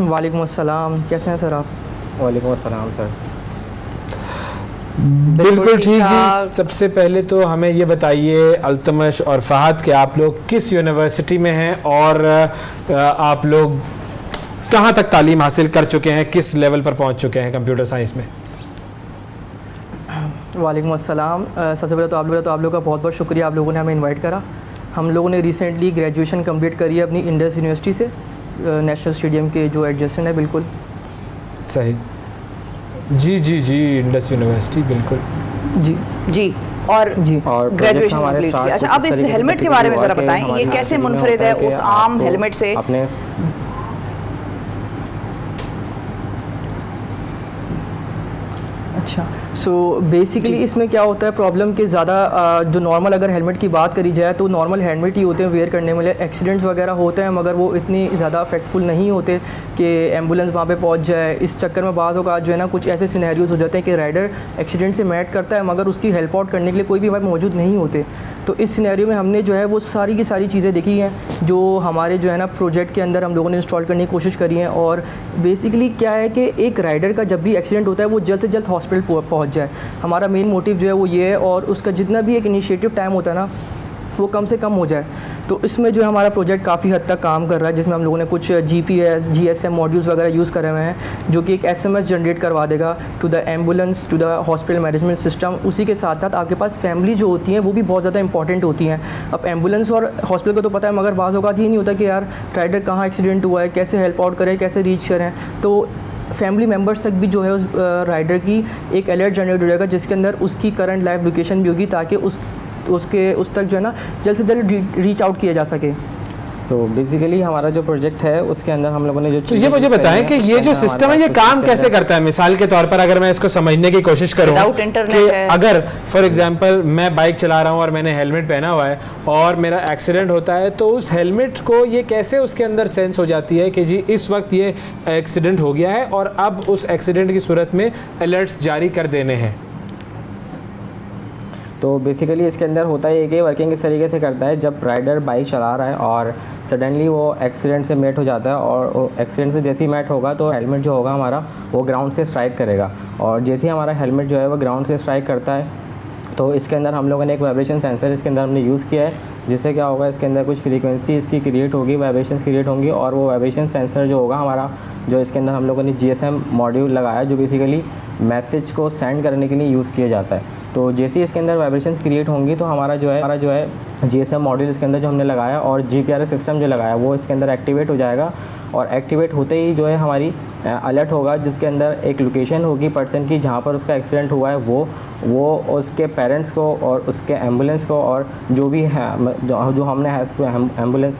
वालेकुम अस्सलाम, कैसे हैं सर आप?
वालेकुम अस्सलाम सर।
बिल्कुल ठीक जी। सबसे पहले तो हमें ये बताइए अल्तमश और फ़हद कि आप लोग किस यूनिवर्सिटी में हैं और आप लोग कहाँ तक तालीम हासिल कर चुके हैं, किस लेवल पर पहुँच चुके हैं कंप्यूटर साइंस में?
वालेकुम अस्सलाम। सबसे पहले तो आप लोगों का बहुत बहुत शुक्रिया, आप लोगों ने हमें इनवाइट करा। हम लोगों ने रिसेंटली ग्रेजुएशन कंप्लीट करी है अपनी इंडस यूनिवर्सिटी से, नेशनल स्टेडियम के जो एडजेसेंट है। बिल्कुल
सही जी जी जी, इंडस यूनिवर्सिटी बिल्कुल
जी
जी। और ग्रेजुएशन
हमारे
कंप्लीट
स्टार्ट
किया। अच्छा, अब इस हेलमेट के बारे में ज़रा बताएं, ये कैसे मुनफरिद है उस आम हेलमेट से?
अपने
अच्छा, सो बेसिकली इसमें क्या होता है प्रॉब्लम कि ज़्यादा जो नॉर्मल अगर हेलमेट की बात करी जाए तो नॉर्मल हेलमेट ही होते हैं वेयर करने वाले। एक्सीडेंट्स वगैरह होते हैं मगर वो इतनी ज़्यादा इफेक्टफुल नहीं होते कि एम्बुलेंस वहाँ पे पहुँच जाए। इस चक्कर में बाज़ औक़ात जो है ना कुछ ऐसे सिनेरियोज हो जाते हैं कि राइडर एक्सीडेंट से मैट करता है मगर उसकी हेल्प आउट करने के लिए कोई भी हमारे मौजूद नहीं होते। तो इस सिनेरियो में हमने जो है वो सारी की सारी चीज़ें देखी हैं जो हमारे जो है ना प्रोजेक्ट के अंदर हम लोगों ने इंस्टॉल करने की कोशिश करी है। और बेसिकली क्या है कि एक राइडर का जब भी एक्सीडेंट होता है वो जल्द से जल्द हॉस्पिटल पहुँच जाए। हमारा मेन मोटिव जो है वो ये है। और उसका जितना भी एक इनिशिएटिव टाइम होता है ना, वो कम से कम हो जाए। तो इसमें जो है हमारा प्रोजेक्ट काफ़ी हद तक काम कर रहा है, जिसमें हम लोगों ने कुछ GPS GSM मॉड्यूल्स वगैरह यूज़ करे हुए हैं, जो कि एक SMS जनरेट करवा देगा to the ambulance, to the hospital management system. उसी के साथ साथ आपके पास फैमिली जो होती हैं वो भी बहुत ज़्यादा इंपॉर्टेंट होती हैं। अब एम्बुलेंस और हॉस्पिटल को तो पता है, मगर बाज़ औक़ात ये नहीं होता कि यार राइडर कहाँ एक्सीडेंट हुआ है, कैसे हेल्प आउट करें, कैसे रीच करें। तो फैमिली मेम्बर्स तक भी जो है उस राइडर की एक अलर्ट जनरेट हो जाएगा, जिसके अंदर उसकी करंट लाइव लोकेशन भी होगी, ताकि उस तक जो है ना जल्द से जल्द रीच आउट किया जा सके।
तो बेसिकली हमारा जो प्रोजेक्ट है उसके अंदर हम लोगों ने जो
तो ये मुझे बताएं कि ये जो सिस्टम है ये काम कैसे करता है। मिसाल के तौर पर अगर मैं इसको समझने की कोशिश करूं कि अगर फॉर एग्जांपल मैं बाइक चला रहा हूं और मैंने हेलमेट पहना हुआ है और मेरा एक्सीडेंट होता है, तो उस हेलमेट को ये कैसे उसके अंदर सेंस हो जाती है कि जी इस वक्त ये एक्सीडेंट हो गया है और अब उस एक्सीडेंट की सूरत में अलर्ट्स जारी कर देने हैं।
तो बेसिकली इसके अंदर होता है कि वर्किंग इस तरीके से करता है, जब राइडर बाइक चला रहा है और सडनली वो एक्सीडेंट से मेट हो जाता है, और एक्सीडेंट से जैसे ही मेट होगा तो हेलमेट जो होगा हमारा वो ग्राउंड से स्ट्राइक करेगा, और जैसे ही हमारा हेलमेट जो है वो ग्राउंड से स्ट्राइक करता है तो इसके अंदर हम लोगों ने एक वाइब्रेशन सेंसर इसके अंदर हमने यूज़ किया है, जिससे क्या होगा इसके अंदर कुछ फ्रीक्वेंसी इसकी क्रिएट होगी, वाइब्रेशंस क्रिएट होंगी, और वो वाइब्रेशन सेंसर जो होगा हमारा, जो इसके अंदर हम लोगों ने GSM मॉड्यूल लगाया जो बेसिकली मैसेज को सेंड करने के लिए यूज़ किया जाता है। तो जैसे ही इसके अंदर वाइब्रेशन क्रिएट होंगी तो हमारा जो है GSM मॉड्यूल इसके अंदर जो हमने लगाया और GPRS सिस्टम जो लगाया वो इसके अंदर एक्टिवेट हो जाएगा, और एक्टिवेट होते ही जो है हमारी अलर्ट होगा, जिसके अंदर एक लोकेशन होगी पर्सन की जहाँ पर उसका एक्सीडेंट हुआ है, वो उसके पेरेंट्स को और उसके एम्बुलेंस को और जो भी है जो हमने एम्बुलेंस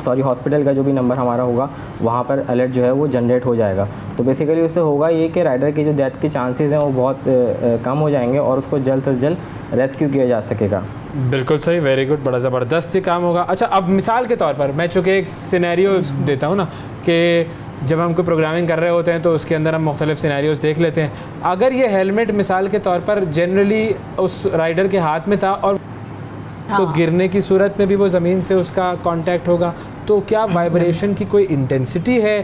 हॉस्पिटल का जो भी नंबर हमारा होगा वहाँ पर अलर्ट जो है वो जनरेट हो जाएगा। तो बेसिकली उससे होगा ये कि राइडर की जो डेथ के चांसेस हैं वो बहुत कम हो जाएंगे और उसको जल्द से जल्द रेस्क्यू किया जा सकेगा।
बिल्कुल सही, वेरी गुड, बड़ा ज़बरदस्त ये काम होगा। अच्छा, अब मिसाल के तौर पर मैं चूँकि एक सिनेरियो देता हूँ ना कि जब हम कोई प्रोग्रामिंग कर रहे होते हैं तो उसके अंदर हम मुख्तलिफ सिनेरियोज देख लेते हैं। अगर ये हेलमेट मिसाल के तौर पर जनरली उस राइडर के हाथ में था और तो गिरने की सूरत में भी वो ज़मीन से उसका कांटेक्ट होगा, तो क्या वाइब्रेशन की कोई इंटेंसिटी है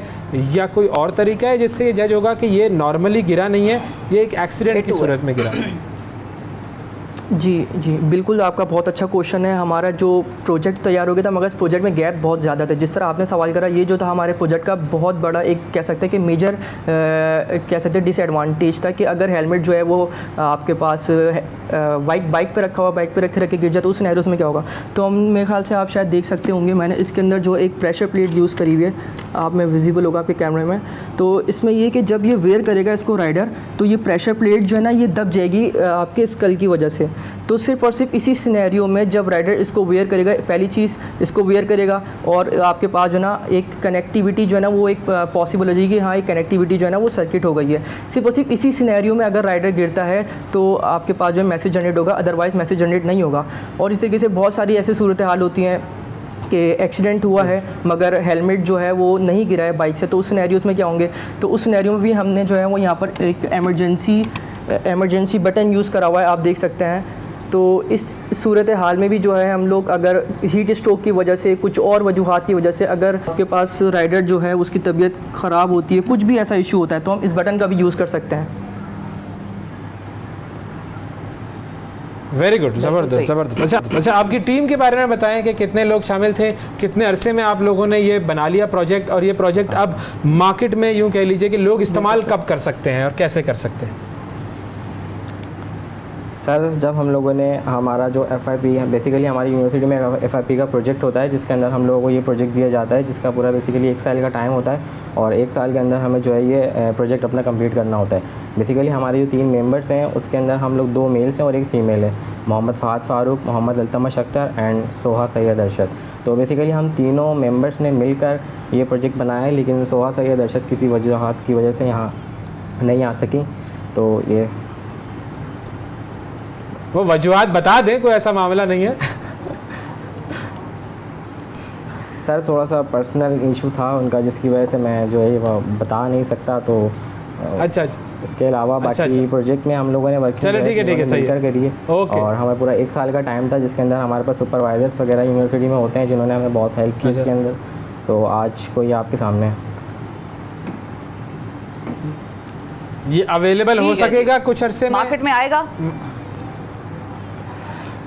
या कोई और तरीका है जिससे ये जज होगा कि ये नॉर्मली गिरा नहीं है, ये एक एक्सीडेंट की सूरत में गिरा?
जी बिल्कुल, आपका बहुत अच्छा क्वेश्चन है। हमारा जो प्रोजेक्ट तैयार हो गया था, मगर इस प्रोजेक्ट में गैप बहुत ज़्यादा था। जिस तरह आपने सवाल करा, ये जो था हमारे प्रोजेक्ट का बहुत बड़ा एक कह सकते हैं कि मेजर कह सकते हैं डिसएडवांटेज था, कि अगर हेलमेट जो है वो आपके पास बाइक पे रखा हुआ, बाइक पे रख के गिर जाए तो उस सिनेरियोस में क्या होगा। तो हम मेरे ख्याल से आप शायद देख सकते होंगे, मैंने इसके अंदर जो एक प्रेशर प्लेट यूज़ करी हुई है, आप में विजिबल होगा आपके कैमरे में। तो इसमें ये कि जब ये वेयर करेगा इसको राइडर, तो ये प्रेशर प्लेट जो है ना ये दब जाएगी आपके स्कल की वजह से। तो सिर्फ और सिर्फ इसी सिनेरियो में जब राइडर इसको वेयर करेगा, पहली चीज़ इसको वेयर करेगा और आपके पास जो है ना एक कनेक्टिविटी जो है ना वो एक पॉसिबल हो जाएगी, हाँ एक कनेक्टिविटी जो है ना वो सर्किट हो गई है। सिर्फ और सिर्फ इसी सिनेरियो में अगर राइडर गिरता है तो आपके पास जो है मैसेज जनरेट होगा, अदरवाइज़ मैसेज जनरेट नहीं होगा। और इस तरीके से बहुत सारी ऐसी सूरत हाल होती हैं कि एक्सीडेंट हुआ है मगर हेलमेट जो है वो नहीं गिरा है बाइक से, तो उस सिनेरियोज़ में क्या होंगे। तो उस सिनेरियो में भी हमने जो है वो यहाँ पर एक एमरजेंसी बटन यूज़ करा हुआ है, आप देख सकते हैं। तो इस सूरत हाल में भी जो है हम लोग अगर हीट स्ट्रोक की वजह से, कुछ और वजूहात की वजह से अगर आपके पास राइडर जो है उसकी तबीयत ख़राब होती है, कुछ भी ऐसा इशू होता है, तो हम इस बटन का भी यूज़ कर सकते हैं।
वेरी गुड, ज़बरदस्त। अच्छा, आपकी टीम के बारे में बताएं कि कितने लोग शामिल थे, कितने अरसे में आप लोगों ने ये बना लिया प्रोजेक्ट, और ये प्रोजेक्ट अब मार्केट में यूँ कह लीजिए कि लोग इस्तेमाल कब कर सकते हैं और कैसे कर सकते हैं?
सर, जब हम लोगों ने हमारा जो FIP है, बेसिकली हमारी यूनिवर्सिटी में FIP का प्रोजेक्ट होता है, जिसके अंदर हम लोगों को ये प्रोजेक्ट दिया जाता है, जिसका पूरा बेसिकली 1 साल का टाइम होता है, और 1 साल के अंदर हमें जो है ये प्रोजेक्ट अपना कंप्लीट करना होता है। बेसिकली हमारे जो 3 मेंबर्स हैं उसके अंदर हम लोग 2 मेल्स हैं और 1 फ़ीमेल है, मोहम्मद फ़ाहद फ़ारूक, मोहम्मद अल्तमश अख्तर एंड सोहा सैयद अरशद। तो बेसिकली हम तीनों मेंबर्स ने मिलकर ये प्रोजेक्ट बनाया है, लेकिन सोहा सैयद अरशद किसी वजूहात की वजह से यहाँ नहीं आ सकी। तो ये
वो वजूहात बता दें, कोई ऐसा मामला नहीं है।
सर, थोड़ा सा पर्सनल इशू था उनका, जिसकी वजह से मैं जो है वो बता नहीं सकता। तो
अच्छा,
इसके अलावा बाकी प्रोजेक्ट में हम लोगों ने वर्क
चलो ठीक है सही है
करिए। और हमें पूरा 1 साल का टाइम था, जिसके अंदर हमारे पास सुपरवाइजर्स वगैरह यूनिवर्सिटी में होते हैं जिन्होंने हमें बहुत हेल्प की इसके अंदर। तो आज कोई आपके सामने
ये अवेलेबल हो सकेगा कुछ अरसे में,
मार्केट में आएगा।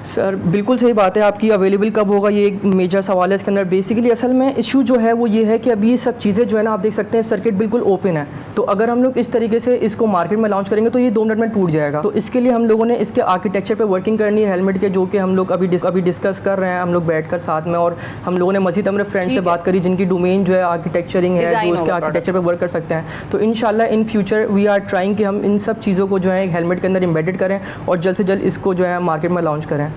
सर बिल्कुल सही बात है आपकी। अवेलेबल कब होगा ये एक मेजर सवाल है इसके अंदर। बेसिकली असल में इशू जो है वो ये है कि अभी ये सब चीज़ें जो है ना, आप देख सकते हैं सर्किट बिल्कुल ओपन है, तो अगर हम लोग इस तरीके से इसको मार्केट में लॉन्च करेंगे तो ये 2 मिनट में टूट जाएगा। तो इसके लिए हम लोगों ने इसके आर्किटेक्चर पे वर्किंग करनी है हेलमेट के, जो कि हम लोग अभी डिस्कस कर रहे हैं हम लोग बैठकर साथ में। और हम लोगों ने मज़ीद हमारे फ्रेंड से बात करी जिनकी डोमेन जो है आर्किटेक्चरिंग है, जो इसके आर्किटेक्चर पे वर्क कर सकते हैं। तो इंशाल्लाह in future we are trying कि हम इन सब चीज़ों को जो है हेलमेट के अंदर एम्बेडेड करें और जल्द से जल्द इसको जो है मार्केट में लॉन्च करें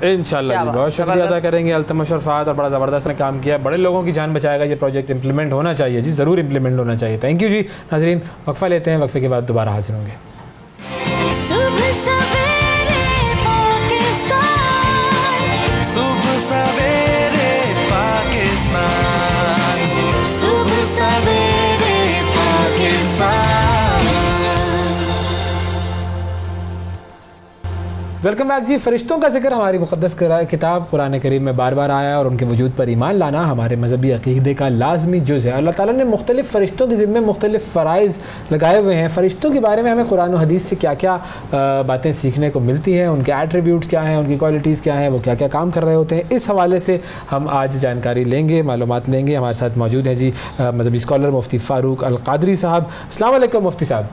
इंशाल्लाह। जी बहुत शुक्रिया अदा करेंगे अल्तमश और फहद, और बड़ा ज़बरदस्त ने काम किया, बड़े लोगों की जान बचाएगा ये प्रोजेक्ट, इंप्लीमेंट होना चाहिए जी, ज़रूर इंप्लीमेंट होना चाहिए। थैंक यू जी। नाजरीन वक्फा लेते हैं, वक्फे के बाद दोबारा हाजिर होंगे।
सुबह सवेरे पाकिस्तान,
सुबह सवेरे पाकिस्तान, सुबह सवेरे पाकिस्तान।
वेलकम बैक जी। फरिश्तों का जिक्र हमारी मुक़द्दस किताब कुरान करीम में बार बार आया है और उनके वजूद पर ईमान लाना हमारे मजहबी अक़ीदे का लाजमी जुज़ है। अल्लाह ताला ने मुख्तलिफ़ फ़रिश्तों के ज़िम्मे मुख्तलिफ़ फ़राइज़ लगाए हुए हैं। फ़रिश्तों के बारे में हमें कुरान और हदीस से क्या क्या बातें सीखने को मिलती हैं, उनके एट्रीब्यूट्स क्या हैं, उनकी क्वालिटीज़ क्या हैं, वो क्या क्या काम कर रहे होते हैं, इस हवाले से हम आज जानकारी लेंगे, मालूमात लेंगे। हमारे साथ मौजूद हैं जी मजहबी स्कॉलर मुफ्ती फ़ारूक अल-क़ादरी साहब। अस्सलाम वालेकुम मुफ्ती साहब।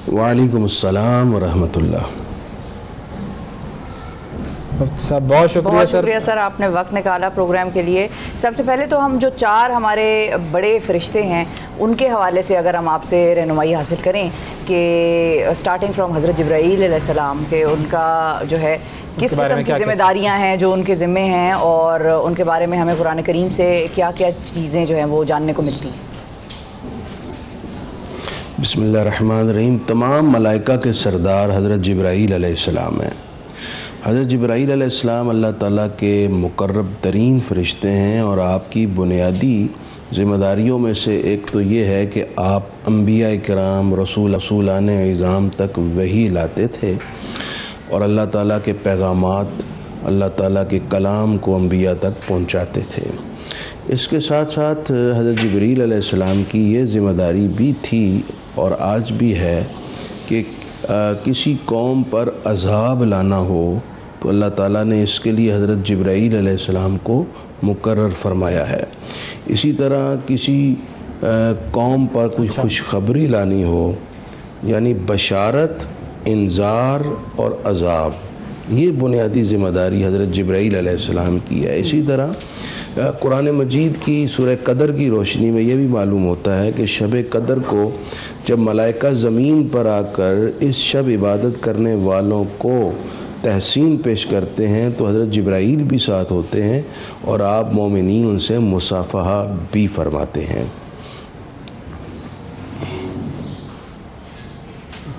वालेकुम अस्सलाम व रहमतुल्लाह।
मुफ्ती साहब बहुत शुक्रिया
सर, आपने वक्त निकाला प्रोग्राम के लिए। सबसे पहले तो हम जो 4 हमारे बड़े फरिश्ते हैं उनके हवाले से अगर हम आपसे रहनुमाई हासिल करें कि स्टार्टिंग फ्रॉम हज़रत जिब्राईल अलैहिस्सलाम के उनका जो है किस किस्म की जिम्मेदारियां हैं जो उनके ज़िम्मे हैं, और उनके बारे में हमें कुरान करीम से क्या क्या चीज़ें जो हैं वो जानने को मिलती हैं।
बिस्मिल्लाहिर्रहमानिर्रहीम। तमाम मलाइका के सरदार हज़रत जिब्राईल अलैहिस्सलाम हैं। हज़रत जिब्राईल अलैहिस्सलाम अल्लाह ताला के मुकर्रब तरीन फ़रिश्ते हैं, और आपकी बुनियादी ज़िम्मेदारियों में से एक तो ये है कि आप अंबिया किराम रसूलान इज़ाम तक वही लाते थे और अल्लाह ताला के पैगामात, अल्लाह ताला के कलाम को अंबिया तक पहुँचाते थे। इसके साथ साथ हज़रत जिब्रील अलैहिस्सलाम की ये ज़िम्मेदारी भी थी और आज भी है कि किसी कौम पर अज़ाब लाना हो तो अल्लाह ताला ने इसके लिए हज़रत जिब्राईल अलैहिस्सलाम को मुकर्रर फरमाया है। इसी तरह किसी कौम पर कुछ खुशखबरी लानी हो, यानी बशारत, इंज़ार और अज़ाब, ये बुनियादी ज़िम्मेदारी हज़रत जिब्राईल अलैहिस्सलाम की है। इसी तरह कुरान मजीद की सूरह कदर की रोशनी में यह भी मालूम होता है कि शब कदर को जब मलाइका ज़मीन पर आकर इस शब इबादत करने वालों को तहसीन पेश करते हैं तो हज़रत जिब्राईल भी साथ होते हैं और आप मोमिनीन उनसे मुसाफ़हा भी फरमाते हैं।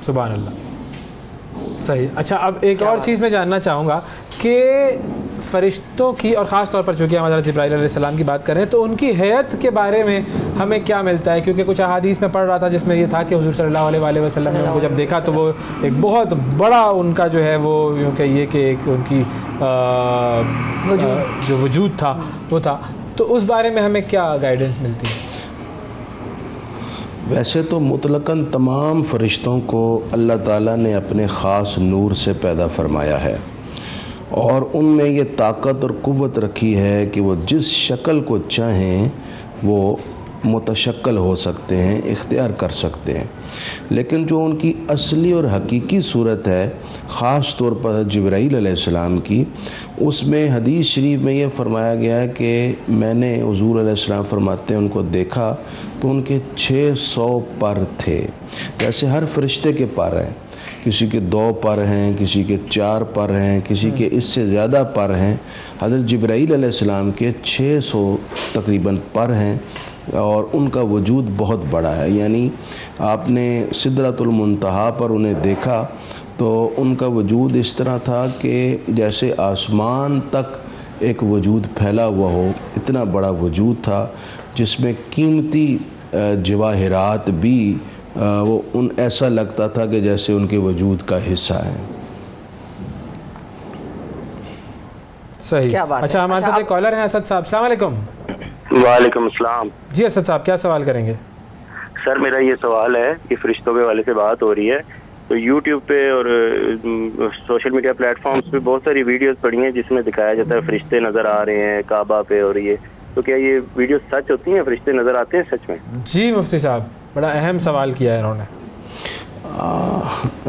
सुभान अल्लाह। सही। अच्छा, अब एक और चीज़ मैं जानना चाहूँगा कि फ़रिश्तों की, और ख़ास तौर पर चूँकि हम हज़रत जिब्राईल अलैहिस्सलाम की बात कर रहे हैं, तो उनकी हैत के बारे में हमें क्या मिलता है? क्योंकि कुछ अहादीस में पढ़ रहा था जिसमें ये था कि हुज़ूर सल्लल्लाहु अलैहि वसल्लम ने उनको जब देखा तो वो एक बहुत बड़ा उनका जो है वो यूँ कहिए कि एक उनकी जो वजूद था वो था, तो उस बारे में हमें क्या गाइडेंस मिलती है?
वैसे तो मुतलकन तमाम फ़रिश्तों को अल्लाह ताला ने अपने ख़ास नूर से पैदा फरमाया है और उनमें ये ताकत और क़ुव्वत रखी है कि वो जिस शक्ल को चाहें वो मुतशक्ल हो सकते हैं, इख्तियार कर सकते हैं। लेकिन जो उनकी असली और हकीकी सूरत है, ख़ास तौर पर जिब्राईल अलैहिस्सलाम की, उसमें हदीस शरीफ में ये फरमाया गया है कि मैंने हुज़ूर अलैहिस्सलाम फरमाते हैं उनको देखा तो उनके 600 पर थे। जैसे हर फरिश्ते के पर हैं, किसी के 2 पर हैं, किसी के 4 पर हैं, किसी के इससे ज़्यादा पर हैं। हज़रत जिब्राईल अलैहिस्सलाम के 600 तकरीबन पर हैं और उनका वजूद बहुत बड़ा है। यानी आपने सिदरतुल मुंतहा पर उन्हें देखा तो उनका वजूद इस तरह था कि जैसे आसमान तक एक वजूद फैला हुआ हो, इतना बड़ा वजूद था जिसमें कीमती जवाहिरात भी वो ऐसा लगता था कि जैसे उनके वजूद का हिस्सा है।
सही। अच्छा, हमारे साथ एक कॉलर हैं असद साहब। अस्सलाम वालेकुम।
वालेकुम अस्सलाम।
जी असद साहब, क्या सवाल करेंगे?
सर मेरा ये सवाल है कि फरिश्तों के वाले से बात हो रही है, तो यूट्यूब पे और सोशल मीडिया प्लेटफॉर्म्स पे बहुत सारी वीडियोस पड़ी हैं जिसमें दिखाया जाता है फरिश्ते नज़र आ रहे हैं काबा पे, और ये तो क्या ये वीडियो सच होती हैं, फरिश्ते नज़र आते हैं सच में?
जी मुफ्ती साहब, बड़ा अहम सवाल किया है इन्होंने।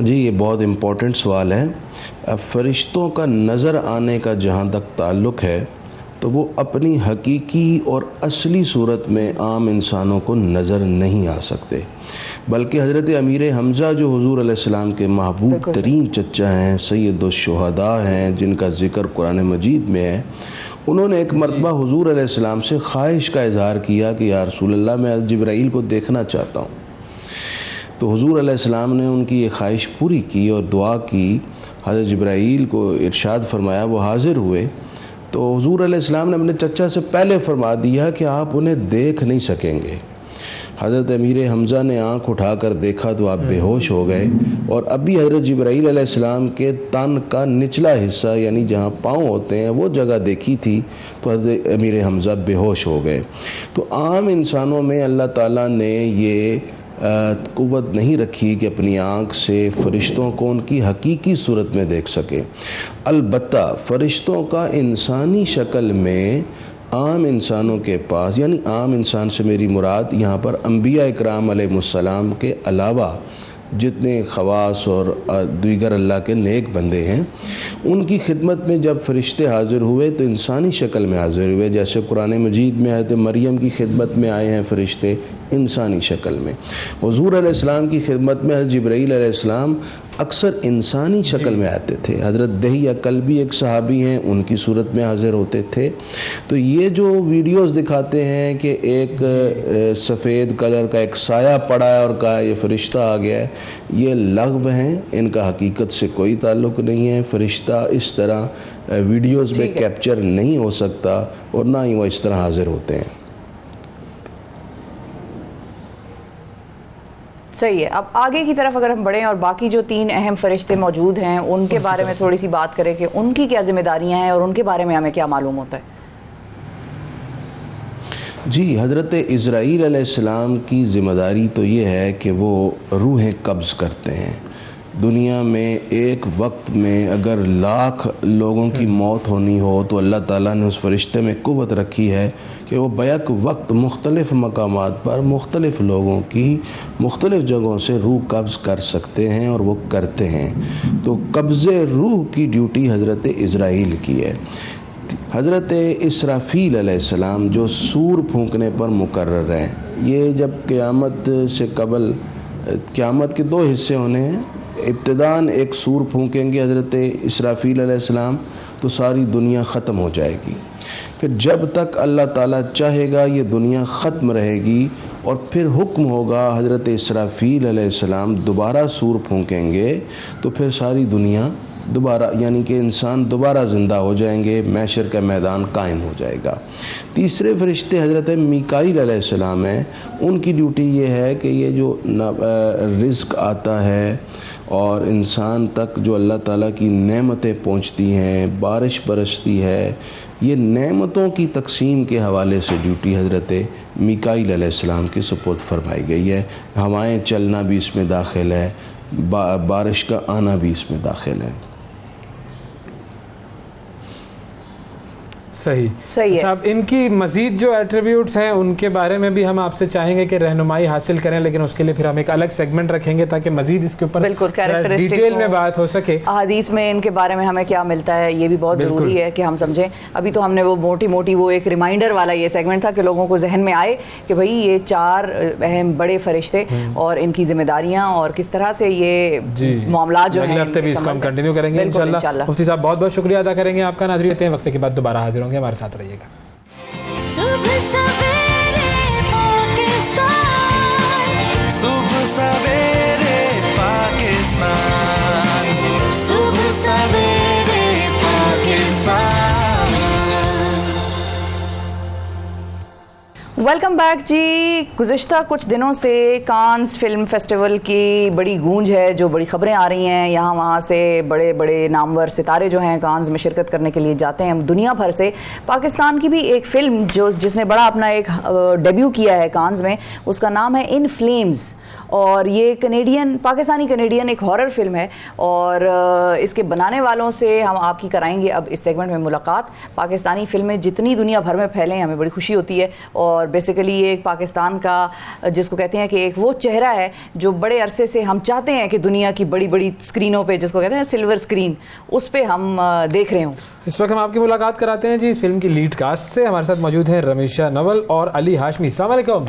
जी ये बहुत इम्पोर्टेंट सवाल है। फरिश्तों का नज़र आने का जहाँ तक ताल्लुक़ है तो वो अपनी हकीकी और असली सूरत में आम इंसानों को नज़र नहीं आ सकते, बल्कि हज़रत अमीर हमज़ा जो हुज़ूर अलैहिस्सलाम के महबूब तरीन चचा हैं, सैयदुश्शुहदा हैं, जिनका ज़िक्र कुरान मजीद में है, उन्होंने एक मरतबा हुज़ूर अलैहिस्सलाम से ख्वाहिश का इज़हार किया कि या रसूलल्लाह मैं जिब्राईल को देखना चाहता हूँ। तो हुज़ूर अलैहिस्सलाम ने उनकी ये ख्वाहिश पूरी की और दुआ की। हज़रत जिब्राईल को इरशाद फरमाया, वो हाज़िर हुए तो हुज़ूर अलैहिस्सलाम ने अपने चचा से पहले फरमा दिया कि आप उन्हें देख नहीं सकेंगे। हज़रत अमीर हमज़ा ने आँख उठाकर देखा तो आप बेहोश हो गए, और अभी हज़रत जिब्राईल अलैहिस्सलाम के तन का निचला हिस्सा यानी जहाँ पाँव होते हैं वो जगह देखी थी तो हज़रत अमीर हमज़ा बेहोश हो गए। तो आम इंसानों में अल्लाह ताला ने ये क़ुव्वत नहीं रखी कि अपनी आँख से फ़रिश्तों को उनकी हकीकी सूरत में देख सके। अलबत्ता फ़रिश्तों का इंसानी शक्ल में आम इंसानों के पास, यानी आम इंसान से मेरी मुराद यहाँ पर अंबिया इकराम अलैहिस्सलाम के अलावा जितने खवास और दीगर अल्लाह के नेक बंदे हैं, उनकी खिदमत में जब फ़रिश्ते हाज़िर हुए तो इंसानी शक्ल में हाज़िर हुए। जैसे कुरान मजीद में हज़रत मरियम की खिदमत में आए हैं फ़रिश्ते इंसानी शक्ल में। हुज़ूर अलैहिस्सलाम की खिदमत में हज़रत जिब्राईल अलैहिस्सलाम अक्सर इंसानी शक्ल में आते थे। हज़रत दहिया कल्बी एक सहाबी हैं, उनकी सूरत में हाज़िर होते थे। तो ये जो वीडियोस दिखाते हैं कि एक सफ़ेद कलर का एक साया पड़ा है और कहा ये फ़रिश्ता आ गया है, ये लग़्व हैं, इनका हकीकत से कोई ताल्लुक़ नहीं है। फ़रिश्ता इस तरह वीडियोस में कैप्चर नहीं हो सकता और ना ही वो इस तरह हाज़िर होते हैं।
सही है। अब आगे की तरफ अगर हम बढ़ें और बाकी जो 3 अहम फरिश्ते मौजूद हैं उनके बारे में थोड़ी सी बात करें कि उनकी क्या जिम्मेदारियां हैं और उनके बारे में हमें क्या मालूम होता है।
जी, हज़रत इज़राईल अलैहिस्सलाम की ज़िम्मेदारी तो ये है कि वो रूहें कब्ज़ करते हैं। दुनिया में एक वक्त में अगर 1,00,000 लोगों की मौत होनी हो तो अल्लाह ताला ने उस फरिश्ते में क़ुव्वत रखी है कि वो बैक वक्त मुख्तलिफ़ मकामात पर मुख्तलिफ़ लोगों की मुख्तलिफ़ जगहों से रूह कब्ज़ कर सकते हैं और वो करते हैं। तो कब्ज़े रूह की ड्यूटी हज़रत इज़राईल की है। हज़रत इसराफ़ील अलैहिस्सलाम जो सूर फूंकने पर मुकर्रर हैं, ये जब क़यामत से कबल क़यामत के 2 हिस्से होने हैं। इब्तिदान एक सूर फूंकेंगे हज़रत इसराफ़ील अलैहिस्सलाम तो सारी दुनिया ख़त्म हो जाएगी। फिर जब तक अल्लाह ताला चाहेगा ये दुनिया ख़त्म रहेगी और फिर हुक्म होगा हज़रत इसराफ़ील अलैहिस्सलाम दोबारा सूर फूंकेंगे तो फिर सारी दुनिया दोबारा, यानी कि इंसान दोबारा ज़िंदा हो जाएंगे, मैशर का मैदान कायम हो जाएगा। तीसरे फरिश्ते हज़रत मीकाईल अलैहिस्सलाम हैं। उनकी ड्यूटी ये है कि ये जो रिज़्क़ आता है और इंसान तक जो अल्लाह ताला की नेमतें पहुंचती हैं, बारिश बरसती है, ये नेमतों की तकसीम के हवाले से ड्यूटी हज़रत मीकाईल अलैहिस्सलाम की सुपुर्द फरमाई गई है। हवाएं चलना भी इसमें दाखिल है, बारिश का आना भी इसमें दाखिल है।
सही है साहब। इनकी मजीद जो एट्रीब्यूट्स हैं उनके बारे में भी हम आपसे चाहेंगे कि रहनुमाई हासिल करें, लेकिन उसके लिए फिर हम एक अलग सेगमेंट रखेंगे ताकि मजीद इसके ऊपर डिटेल में बात हो सके।
हदीस में इनके बारे में हमें क्या मिलता है ये भी बहुत ज़रूरी है कि हम समझें। अभी तो हमने वो मोटी मोटी वो एक रिमाइंडर वाला ये सेगमेंट था कि लोगों को जहन में आए कि भाई ये 4 अहम बड़े फरिश्ते और इनकी जिम्मेदारियाँ और किस तरह से ये मामला जो है।
अगले हफ्ते भी इसको हम कंटिन्यू करेंगे इंशाल्लाह। मुफ्ती साहब बहुत बहुत शुक्रिया अदा करेंगे आपका। नाज़रीन कहते हैं वक्त के बाद दोबारा हाजिर होंगे, हमारे साथ रहिएगा।
सुबह सवेरे पाकिस्तान,
सुबह सवेरे पाकिस्तान,
सुबह सवेरे पाकिस्तान।
वेलकम बैक जी। गुज़िश्ता कुछ दिनों से कांस फिल्म फेस्टिवल की बड़ी गूंज है, जो बड़ी खबरें आ रही हैं। यहाँ वहाँ से बड़े बड़े नामवर सितारे जो हैं कांस में शिरकत करने के लिए जाते हैं दुनिया भर से। पाकिस्तान की भी एक फिल्म जिसने बड़ा अपना एक डेब्यू किया है कांस में, उसका नाम है इन फ्लेम्स, और ये पाकिस्तानी कनेडियन एक हॉरर फिल्म है। और इसके बनाने वालों से हम आपकी कराएंगे अब इस सेगमेंट में मुलाकात। पाकिस्तानी फिल्में जितनी दुनिया भर में फैलें हमें बड़ी खुशी होती है, और बेसिकली ये एक पाकिस्तान का, जिसको कहते हैं कि एक वो चेहरा है जो बड़े अरसे से हम चाहते हैं कि दुनिया की बड़ी बड़ी स्क्रीनों पे, जिसको कहते हैं सिल्वर स्क्रीन, उस पर हम देख रहे हों।
इस वक्त हम आपकी मुलाकात कराते हैं जी इस फिल्म की लीड कास्ट से। हमारे साथ मौजूद हैं रमीशा नवल और अली हाशमी। अस्सलाम वालेकुम।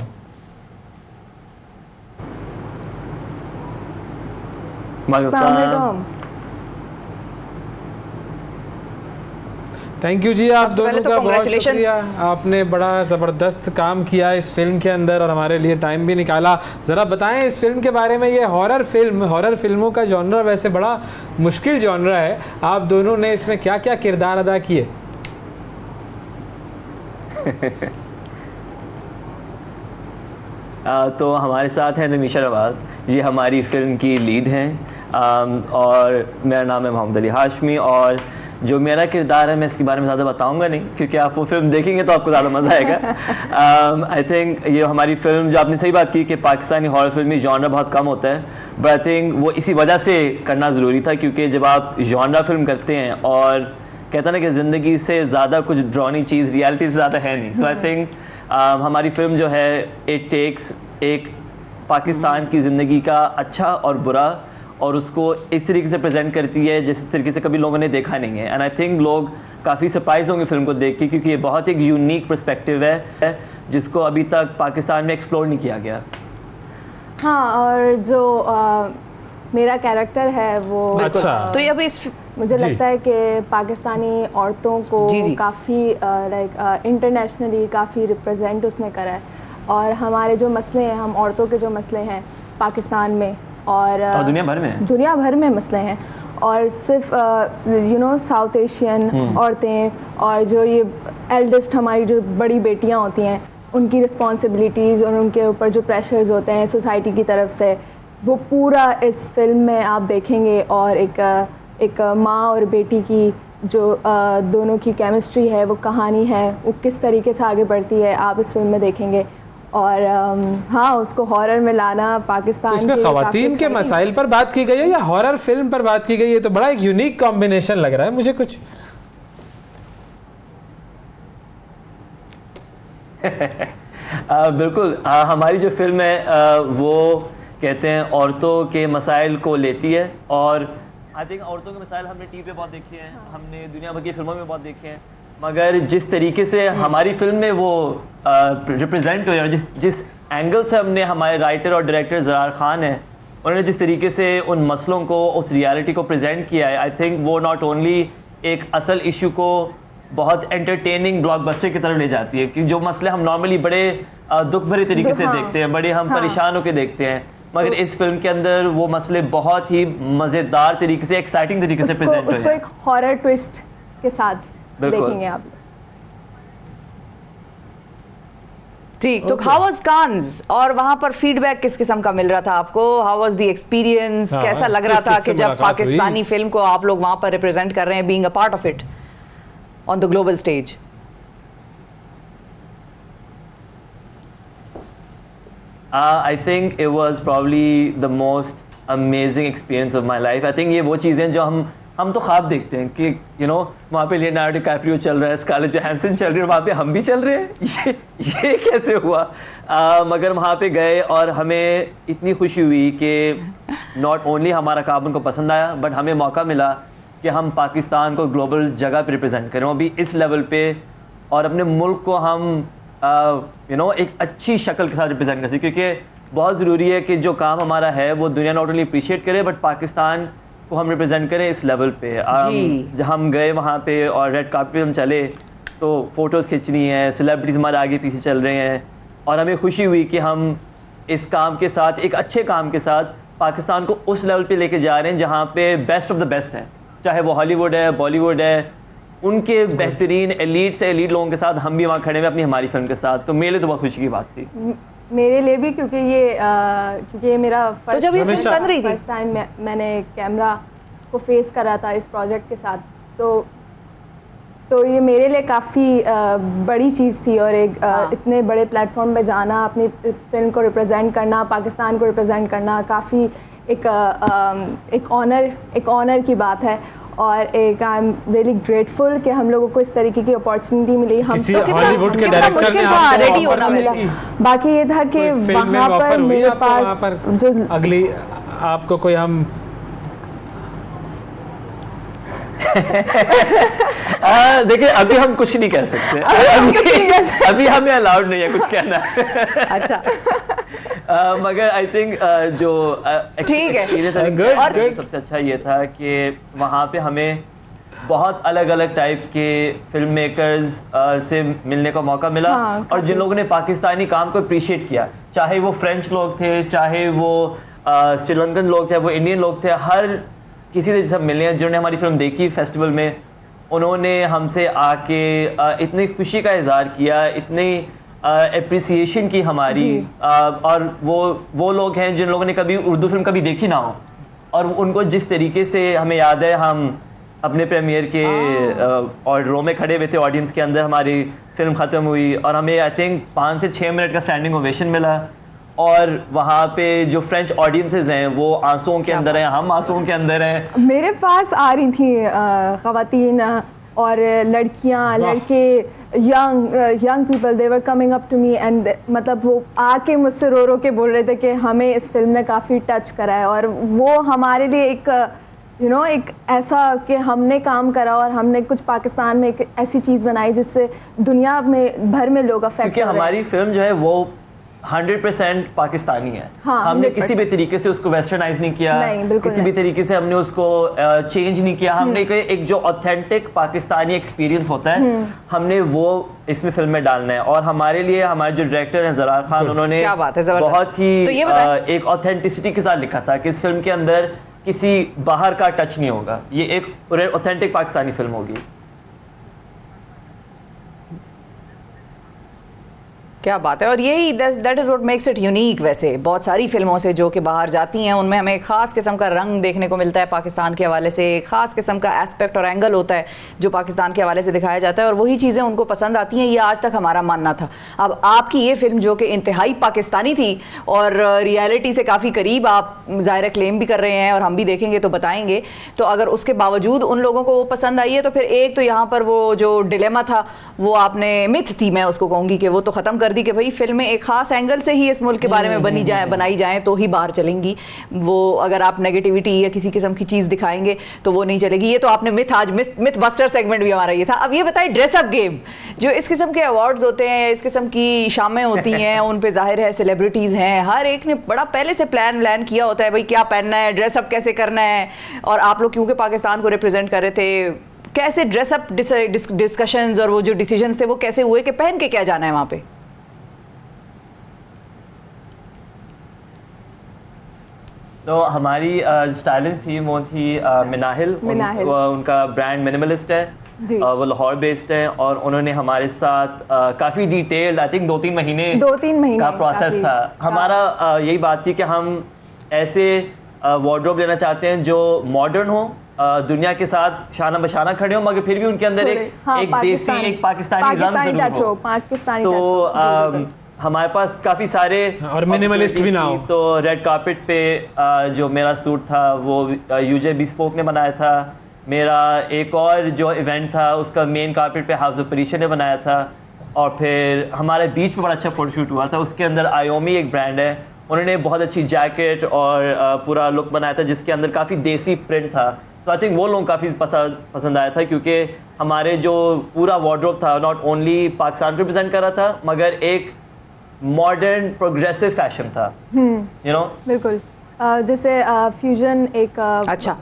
थैंक यू जी, आप दोनों का बहुत शुक्रिया। आपने बड़ा ज़बरदस्त काम किया इस फिल्म के अंदर और हमारे लिए टाइम भी निकाला। ज़रा बताएं इस फिल्म के बारे में। ये हॉरर फिल्मों का जॉनरा वैसे बड़ा मुश्किल जॉनरा है, आप दोनों ने इसमें क्या क्या किरदार अदा किए?
तो हमारे साथ हैं रमीशा नवाज, ये हमारी फिल्म की लीड हैं, और मेरा नाम है मोहम्मद अली हाशमी। और जो मेरा किरदार है मैं इसके बारे में ज़्यादा बताऊंगा नहीं, क्योंकि आप वो फिल्म देखेंगे तो आपको ज़्यादा मज़ा आएगा। आई थिंक ये हमारी फिल्म, जो आपने सही बात की कि पाकिस्तानी हॉरर फिल्म में जॉनरा बहुत कम होता है, बट आई थिंक वो इसी वजह से करना ज़रूरी था, क्योंकि जब आप जॉनरा फिल्म करते हैं और कहता ना कि ज़िंदगी से ज़्यादा कुछ ड्रॉनी चीज़ रियलिटी से ज़्यादा है नहीं। सो आई थिंक हमारी फिल्म जो है इट टेक्स एक पाकिस्तान की ज़िंदगी का अच्छा और बुरा, और उसको इस तरीके से प्रेजेंट करती है जिस तरीके से कभी लोगों ने देखा नहीं है। एंड आई थिंक लोग काफ़ी सरप्राइज होंगे फिल्म को देख के, क्योंकि ये बहुत एक यूनिक पर्सपेक्टिव है जिसको अभी तक पाकिस्तान में एक्सप्लोर नहीं किया गया।
हाँ, और जो मेरा कैरेक्टर है वो,
अच्छा,
तो ये अभी
मुझे लगता है कि पाकिस्तानी औरतों को काफ़ी इंटरनेशनली काफ़ी रिप्रेजेंट उसने करा है, और हमारे जो मसले हैं, हम औरतों के जो मसले हैं पाकिस्तान में और दुनिया भर में मसले हैं, और सिर्फ साउथ एशियन औरतें, और जो ये एल्डेस्ट हमारी जो बड़ी बेटियां होती हैं, उनकी रिस्पॉन्सिबिलिटीज़ और उनके ऊपर जो प्रेशर्स होते हैं सोसाइटी की तरफ से, वो पूरा इस फिल्म में आप देखेंगे। और एक माँ और बेटी की जो दोनों की केमिस्ट्री है, वो कहानी है, वो किस तरीके से आगे बढ़ती है, आप इस फिल्म में देखेंगे। और हाँ, उसको हॉरर में लाना पाकिस्तान,
तो इसमें ख़वातीन के मसाइल पर बात की गई है या हॉरर फिल्म पर बात की गई है? तो बड़ा एक यूनिक कॉम्बिनेशन लग रहा है मुझे कुछ।
बिल्कुल, हमारी जो फिल्म है वो कहते हैं औरतों के मसाइल को लेती है, और आई थिंक औरतों के मसाइल हमने टीवी पे बहुत देखे हैं, हमने दुनिया भर की फिल्मों में बहुत देखे हैं, मगर जिस तरीके से हमारी फिल्म में वो रिप्रेजेंट हुए, और जिस एंगल से हमने, हमारे राइटर और डायरेक्टर ज़रार खान हैं, उन्होंने जिस तरीके से उन मसलों को, उस रियलिटी को प्रेजेंट किया है, आई थिंक वो नॉट ओनली एक असल इशू को बहुत एंटरटेनिंग ब्लॉकबस्टर की तरफ ले जाती है, कि जो मसले हम नॉर्मली बड़े दुख भरे तरीके से देखते हैं, बड़े हम परेशान होकर देखते हैं, मगर इस फिल्म के अंदर वो मसले बहुत ही मज़ेदार तरीके से, एक्साइटिंग तरीके से प्रेजेंट हुए हैं।
उसको एक हॉरर ट्विस्ट के साथ देखेंगे आप।
ठीक, तो हाउ वाज कांस, और वहां पर फीडबैक किस किस्म का मिल रहा था आपको? How was the experience? कैसा लग रहा था कि जब पाकिस्तानी फिल्म को आप लोग वहां पर रिप्रेजेंट कर रहे हैं, being a part of it on the global stage?
I think it was probably the most amazing experience of my life. I think ये वो चीज़ें जो हम तो ख्वाब देखते हैं कि वहाँ पे लियोनार्डो डिकैप्रियो चल रहा है, स्कारलेट जोहानसन चल रही है, वहाँ पे हम भी चल रहे हैं, ये कैसे हुआ? मगर वहाँ पे गए और हमें इतनी खुशी हुई कि नॉट ओनली हमारा काम उनको पसंद आया, बट हमें मौका मिला कि हम पाकिस्तान को ग्लोबल जगह पे रिप्रेजेंट करें, वो भी इस लेवल पे, और अपने मुल्क को हम एक अच्छी शक्ल के साथ रिप्रेजेंट कर सकें, क्योंकि बहुत ज़रूरी है कि जो काम हमारा है वो दुनिया नॉट ओनली अप्रिशिएट करे, बट पाकिस्तान को हम रिप्रेजेंट करें इस लेवल पे। जब हम गए वहाँ पे और रेड कार्पेट पे हम चले, तो फ़ोटोज़ खींचनी है, सेलिब्रिटीज़ हमारे आगे पीछे चल रहे हैं, और हमें खुशी हुई कि हम इस काम के साथ, एक अच्छे काम के साथ, पाकिस्तान को उस लेवल पे लेके जा रहे हैं जहाँ पे बेस्ट ऑफ द बेस्ट है, चाहे वो हॉलीवुड है, बॉलीवुड है, उनके बेहतरीन एलीट से एलीट लोगों के साथ हम भी वहाँ खड़े हुए अपनी हमारी फिल्म के साथ, तो मेरे लिए तो बहुत खुशी की बात थी।
मेरे लिए भी, क्योंकि ये मेरा
तो जब ये फिल्म बन रही थी
फर्स्ट टाइम मैंने कैमरा को फेस करा था इस प्रोजेक्ट के साथ, तो ये मेरे लिए काफ़ी बड़ी चीज़ थी। और एक इतने बड़े प्लेटफॉर्म पे जाना, अपनी फिल्म को रिप्रेजेंट करना, पाकिस्तान को रिप्रेजेंट करना, काफ़ी एक ऑनर की बात है। और एक आई एम रियली ग्रेटफुल कि हम लोगों को इस तरीके की अपॉर्चुनिटी मिली। हम
किसी हॉलीवुड के डायरेक्टर ने
रेडी होना मिला। बाकी ये था कि वहाँ पर मेरे पास जो
अगली आपको कोई हम
देखिए अभी हम कुछ नहीं कह सकते, अभी हमें अलाउड नहीं है कुछ कहना। अच्छा मगर आई थिंक जो
ठीक है,
सबसे अच्छा ये था कि वहाँ पे हमें बहुत अलग अलग टाइप के फिल्म मेकर्स से मिलने का मौका मिला। और जिन लोगों ने पाकिस्तानी काम को अप्रिशिएट किया, चाहे वो फ्रेंच लोग थे, चाहे वो श्रीलंकन लोग, चाहे वो इंडियन लोग थे, हर किसी से सब मिले हैं जिन्होंने हमारी फिल्म देखी फेस्टिवल में, उन्होंने हमसे आके इतनी खुशी का इजहार किया, इतनी एप्रिसिएशन की हमारी। और वो लोग हैं जिन लोगों ने कभी उर्दू फिल्म कभी देखी ना हो, और उनको जिस तरीके से हमें याद है हम अपने प्रीमियर के और रो में खड़े हुए थे, ऑडियंस के अंदर हमारी फिल्म ख़त्म हुई और हमें आई थिंक 5 से 6 मिनट का स्टैंडिंग ओवेशन मिला। और वहाँ पे जो फ्रेंच ऑडियंसेस हैं वो आंसुओं के अंदर हैं, हम आंसुओं के अंदर हैं।
मेरे पास आ रही थी ख़वातीन और लड़कियाँ, लड़के, young people, they were coming up to me and मतलब वो आके मुझसे रो रो के बोल रहे थे कि हमें इस फिल्म में काफ़ी टच करा है। और वो हमारे लिए एक एक ऐसा कि हमने काम करा और हमने कुछ पाकिस्तान में एक ऐसी चीज़ बनाई जिससे दुनिया में भर में लोग अफेक्ट,
क्योंकि हमारी फिल्म जो है वो 100% पाकिस्तानी है। हमने किसी भी तरीके से उसको वेस्टर्नाइज नहीं किया, किसी भी तरीके से हमने उसको चेंज नहीं किया। हमने एक जो ऑथेंटिक पाकिस्तानी एक्सपीरियंस होता है हमने वो इसमें फिल्म में डालना है। और हमारे लिए हमारे जो डायरेक्टर हैं ज़रार खान, उन्होंने बहुत ही एक ऑथेंटिसिटी के साथ लिखा था कि इस फिल्म के अंदर किसी बाहर का टच नहीं होगा, ये एक ऑथेंटिक पाकिस्तानी फिल्म होगी।
क्या बात है। और यही that is what makes it unique. वैसे बहुत सारी फिल्मों से जो कि बाहर जाती हैं उनमें हमें खास किस्म का रंग देखने को मिलता है पाकिस्तान के हवाले से, खास किस्म का एस्पेक्ट और एंगल होता है जो पाकिस्तान के हवाले से दिखाया जाता है और वही चीज़ें उनको पसंद आती हैं। ये आज तक हमारा मानना था। अब आपकी ये फिल्म जो कि इंतहाई पाकिस्तानी थी और रियलिटी से काफ़ी करीब, आप ज़ाहिर क्लेम भी कर रहे हैं और हम भी देखेंगे तो बताएंगे, तो अगर उसके बावजूद उन लोगों को वो पसंद आई है तो फिर एक तो यहाँ पर वो जो डिलेमा था वो आपने, मिथ थी मैं उसको कहूँगी, कि वो तो ख़त्म कर दी कि भाई फिल्में एक खास एंगल से ही इस मुल्क के बारे में बनाई जाएं तो ही बाहर चलेंगी। वो अगर आप नेगेटिविटी या किसी किस्म की चीज़ दिखाएंगे तो वो नहीं चलेगी। ये तो आपने आज मिथ बस्टर सेगमेंट भी हमारा ये था। अब ये बताइए ड्रेसअप गेम, जो इस किस्म के अवार्ड्स होते हैं, इस किस्म की शामें होती हैं, उन पे जाहिर है सेलिब्रिटीज़ हैं, हर एक ने बड़ा पहले से प्लान किया होता है भाई क्या पहनना है, ड्रेसअप कैसे करना है। और आप लोग क्योंकि पाकिस्तान को रिप्रेजेंट कर रहे थे, कैसे ड्रेसअप डिस्कशंस और वो जो डिसीजंस थे वो कैसे हुए कि पहन के क्या जाना है वहाँ पे?
तो हमारी स्टाइलिस्ट थी वो थी मिनाहिल। उनका ब्रांड मिनिमलिस्ट है, वो लाहौर बेस्ड है और उन्होंने हमारे साथ काफ़ी डिटेल्ड, आई थिंक 2-3 महीने का प्रोसेस था। हमारा यही बात थी कि हम ऐसे वार्डरोब लेना चाहते हैं जो मॉडर्न हो, दुनिया के साथ शाना बशाना खड़े हो, मगर फिर भी उनके अंदर एक देसी, एक पाकिस्तानी रंग जरूर हो। तो हमारे पास काफ़ी सारे
और मिनिमलिस्ट भी ना हो।
तो रेड कार्पेट पे जो मेरा सूट था वो यूजे बिस्पोक ने बनाया था। मेरा एक और जो इवेंट था उसका मेन कार्पेट पे हाउस ऑफ परीशा ने बनाया था। और फिर हमारे बीच में बड़ा अच्छा फोटोशूट हुआ था, उसके अंदर आयोमी एक ब्रांड है, उन्होंने बहुत अच्छी जैकेट और पूरा लुक बनाया था जिसके अंदर काफ़ी देसी प्रिंट था। तो आई थिंक वो लोग काफ़ी पसंद आया था क्योंकि हमारे जो पूरा वार्डरोब था नॉट ओनली पाकिस्तान रिप्रेजेंट कर रहा था मगर एक मॉडर्न प्रोग्रेसिव फैशन था।
बिल्कुल जैसे फ्यूजन एक
अच्छा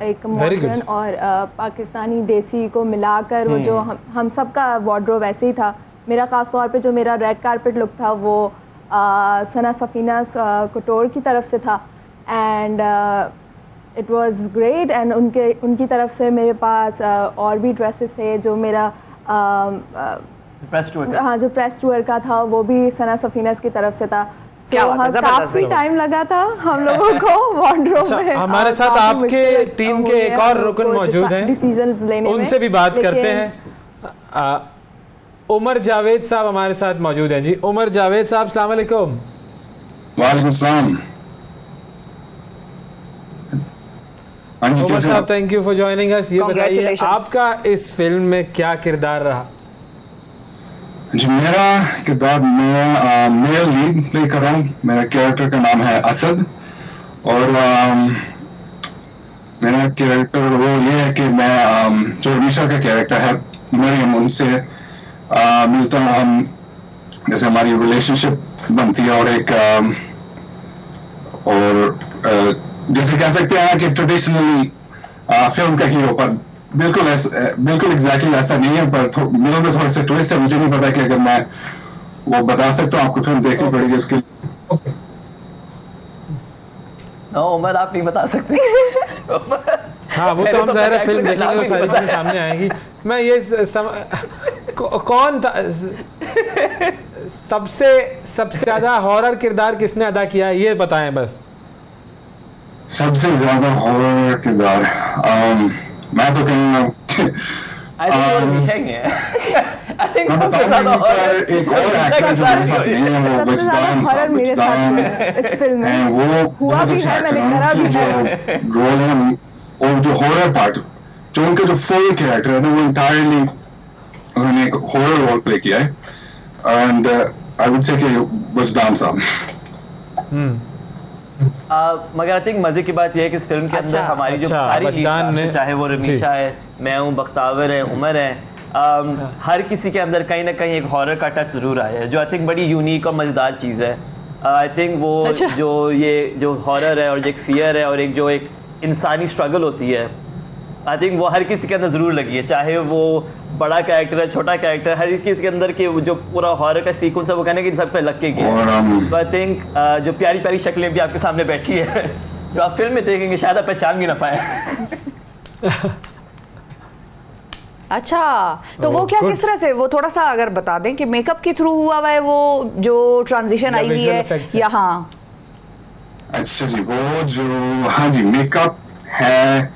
एक मॉडर्न और पाकिस्तानी देसी को मिलाकर वो जो हम सब का वार्डरोब ऐसे ही था। मेरा ख़ास तौर पे जो मेरा रेड कारपेट लुक था वो सना सफीना कटोर की तरफ से था। And it was great and उनकी तरफ से मेरे पास और भी ड्रेसेस थे जो मेरा
प्रेस टूर
हाँ जो प्रेस टूर का था वो भी सना सफीनस की तरफ से था। काफी टाइम लगा था हम लोगों को वार्डरोब में।
हमारे साथ आपके टीम के एक और रुकन मौजूद हैं,
डिसीजंस लेने
उनसे भी बात करते हैं। उमर जावेद साहब हमारे साथ मौजूद हैं। जी उमर जावेद साहब, अस्सलाम वालेकुम।
वालेकुम सलाम।
उमर साहब, thank you for joining us. ये बताइए आपका इस फिल्म में क्या किरदार रहा?
जी मेरा किरदार, मैं मेल लीड प्ले कर रहा हूँ। मेरा कैरेक्टर का नाम है असद और मेरा कैरेक्टर वो ये है कि मैं जो रमीशा का कैरेक्टर है मरियम, उनसे मिलता हूँ। हम जैसे हमारी रिलेशनशिप बनती है और एक जैसे कह सकते हैं कि ट्रेडिशनली फिल्म का हीरो, पर बिल्कुल एग्जैक्टली ऐसा नहीं है, पर मिडिल में थोड़ा सा ट्विस्ट है। मुझे नहीं पता कि अगर मैं वो बता सकता हूँ, आपको फिल्म देखनी पड़ेगी उसके लिए।
उमर आप नहीं बता सकते।
हाँ वो तो हम ज़ाहिर फिल्म देखेंगे तो सारी चीजें सामने आएंगी। मैं ये कौन था सबसे ज्यादा हॉरर किरदार किसने अदा किया है, ये बताएं बस।
सबसे ज्यादा हॉरर किरदार मैं तो कहूँगा एक और एक्टर जो मेरे साथ नहीं है वो वजदान साहब हैं। वो बहुत अच्छे एक्टर हैं। उनकी जो रोल है और जो हॉरर पार्ट, जो उनका जो फुल कैरेक्टर है ना, वो इंटायरली उन्होंने एक हॉरर रोल प्ले किया है। एंड आई वुड से कि वजदान साहब।
मगर आई थिंक मजे की बात यह है कि इस फिल्म के अंदर हमारी जो सारी लीड, चाहे वो रमीशा है, मैं हूँ, बख्तावर है, उमर है, हर किसी के अंदर कहीं ना कहीं एक हॉरर का टच जरूर आया है, जो आई थिंक बड़ी यूनिक और मजेदार चीज़ है। आई थिंक वो जो ये जो हॉरर है और जो एक फियर है और एक जो एक इंसानी स्ट्रगल होती है, आई थिंक वो हर किसी के अंदर ज़रूर लगी है, चाहे वो बड़ा कैरेक्टर है, छोटा कैरेक्टर, हर किसी के अंदर के जो पूरा हॉरर का सीक्वेंस है वो कहने की सब पे लग के गया। तो आई थिंक जो प्यारी प्यारी शक्लें भी आपके सामने बैठी है, जो आप फिल्म में देखेंगे शायद आप पहचान भी ना पाए।
अच्छा, तो वो क्या किस तरह से, वो थोड़ा सा अगर बता दें कि मेकअप के थ्रू हुआ है वो जो ट्रांजिशन आई हुई है या? हाँ
अच्छा जी, वो जो हाँ जी मेकअप है,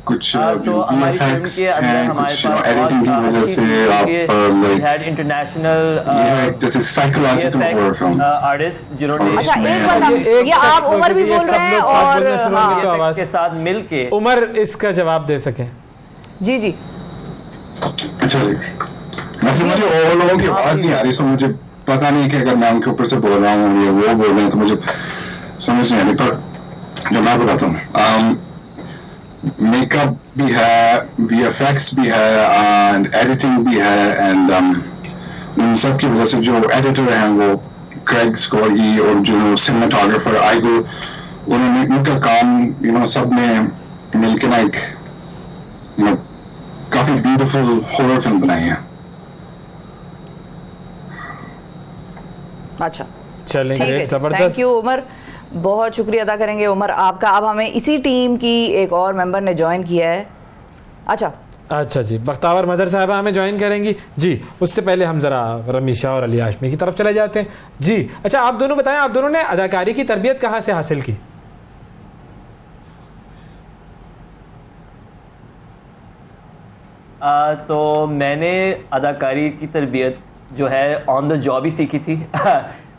कुछ VFX हैं, कुछ एडिटिंग की वजह से आप इंटरनेशनल जैसे साइकोलॉजिकल हॉरर फिल्म
आर्टिस्ट जिन्होंने
ये आप उमर भी बोल रहे हैं और
आवाज के साथ मिलके
उमर इसका जवाब दे सके।
जी जी
अच्छा जी, वैसे मुझे और लोगों की आवाज नहीं आ रही, सो मुझे पता नहीं कि अगर मैं उनके ऊपर से बोल रहा हूँ या वो बोल रहे हैं तो मुझे समझ नहीं आ रही, पर जो मैं बताता हूँ, मेकअप भी है, VFX भी है एंड एडिटिंग भी है, एंड उन सब की वजह से जो एडिटर हैं वो क्रेग स्कॉर्गी और जो सिनेमाटोग्राफर आइगो, उन्होंने उनका काम सब ने मिलकर ना एक काफी ब्यूटीफुल हॉरर फिल्म बनाई है।
अच्छा
चलेंगे, जबरदस्त।
थैंक यू उमर, बहुत शुक्रिया अदा करेंगे उमर आपका। अब हमें इसी टीम की एक और मेंबर ने ज्वाइन किया है। अच्छा
जी, बख्तावर मजहर साहबा हमें ज्वाइन करेंगी जी। उससे पहले हम जरा रमीशा और अली हाशमी की तरफ चले जाते हैं जी। अच्छा, आप दोनों बताएं, आप दोनों ने अदाकारी की तरबियत कहाँ से हासिल की?
तो मैंने अदाकारी की तरबियत जो है ऑन द जॉब ही सीखी थी।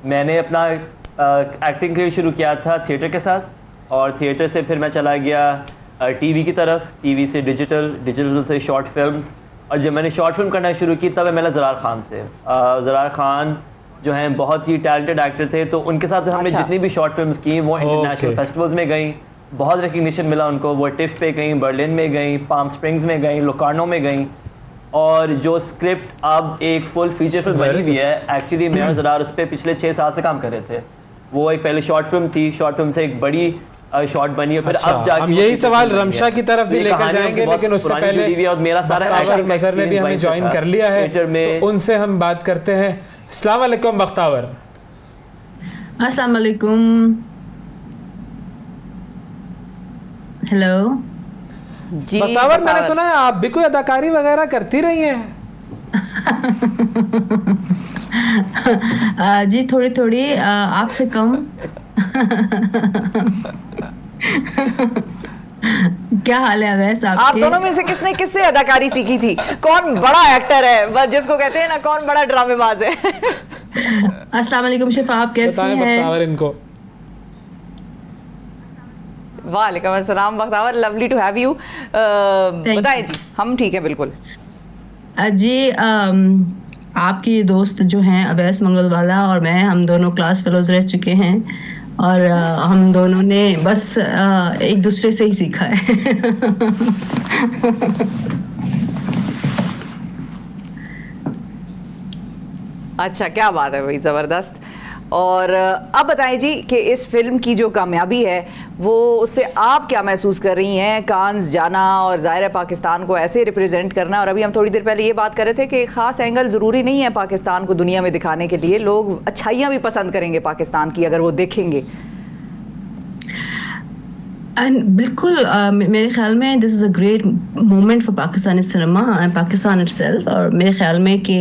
मैंने अपना एक्टिंग करियर शुरू किया था थिएटर के साथ, और थिएटर से फिर मैं चला गया टीवी की तरफ, टीवी से डिजिटल से शॉर्ट फिल्म्स, और जब मैंने शॉर्ट फिल्म करना शुरू की तब मिला ज़रार खान से। ज़रार खान जो हैं बहुत ही टैलेंटेड एक्टर थे, तो उनके साथ हमने जितनी भी शॉर्ट फिल्म्स की वो इंटरनेशनल फेस्टिवल्स में गई, बहुत रिकग्निशन मिला उनको। वो टिफ्ट पे गई, बर्लिन में गई, पाम स्प्रिंग्स में गई, लोकार्नो में गई, और जो स्क्रिप्ट अब एक फुल फीचर फिल्म बनी हुई है, एक्चुअली मैं ज़रार उस पर पिछले 6 साल से काम कर रहे थे। वो एक पहले शॉर्ट फिल्म थी, शॉर्ट फिल्म से एक बड़ी शॉर्ट बनी है, फिर अब जाके
हम यही सवाल रमशा की तरफ भी लेकर जाएंगे, लेकिन उससे पहले
और मेरा सारा
मजहर ने भी हमें ज्वाइन कर लिया है, तो उनसे हम बात करते हैं। अस्सलाम वालेकुम बख्तावर।
अस्सलाम वालेकुम। हेलो
जी
बख्तावर, मैंने सुना है आप भी कोई अदाकारी वगैरह करती रही हैं।
जी थोड़ी थोड़ी, आपसे कम। क्या हाल है अवैस आपके?
आप दोनों में से किसने किससे अदाकारी सीखी थी? कौन बड़ा एक्टर है, बस जिसको कहते हैं ना कौन बड़ा ड्रामेबाज है?
अस्सलाम वालेकुम शिफा, आप कैसी हैं?
बख्तावर इनको।
वालेकुम अस्सलाम Bakhtawar, lovely to have you. बताएं जी। हम ठीक है बिल्कुल
जी। आपकी दोस्त जो हैं अवैस मंगलवाला और मैं, हम दोनों क्लास फेलोज रह चुके हैं और हम दोनों ने बस एक दूसरे से ही सीखा है।
अच्छा, क्या बात है भाई, ज़बरदस्त। और अब बताएं जी कि इस फिल्म की जो कामयाबी है वो उससे आप क्या महसूस कर रही हैं? कांस जाना और ज़ाहिर है पाकिस्तान को ऐसे रिप्रेजेंट करना, और अभी हम थोड़ी देर पहले ये बात कर रहे थे कि ख़ास एंगल ज़रूरी नहीं है पाकिस्तान को दुनिया में दिखाने के लिए, लोग अच्छाइयाँ भी पसंद करेंगे पाकिस्तान की अगर वो देखेंगे।
बिल्कुल, मेरे ख्याल में this is a great moment for Pakistani cinema and Pakistan itself. और मेरे ख्याल में कि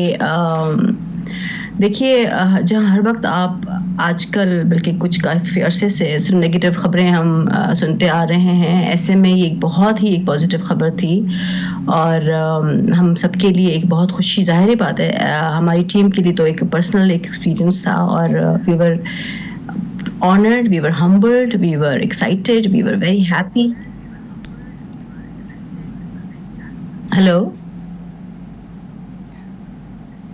देखिए, जहाँ हर वक्त आप आजकल बल्कि कुछ काफ़ी अरसे से सिर्फ नेगेटिव ख़बरें हम सुनते आ रहे हैं, ऐसे में ये बहुत ही एक पॉजिटिव ख़बर थी और हम सबके लिए एक बहुत खुशी, ज़ाहिर बात है हमारी टीम के लिए तो एक पर्सनल एक एक्सपीरियंस था और we were honored, we were humbled, we were excited, we were very happy. Hello.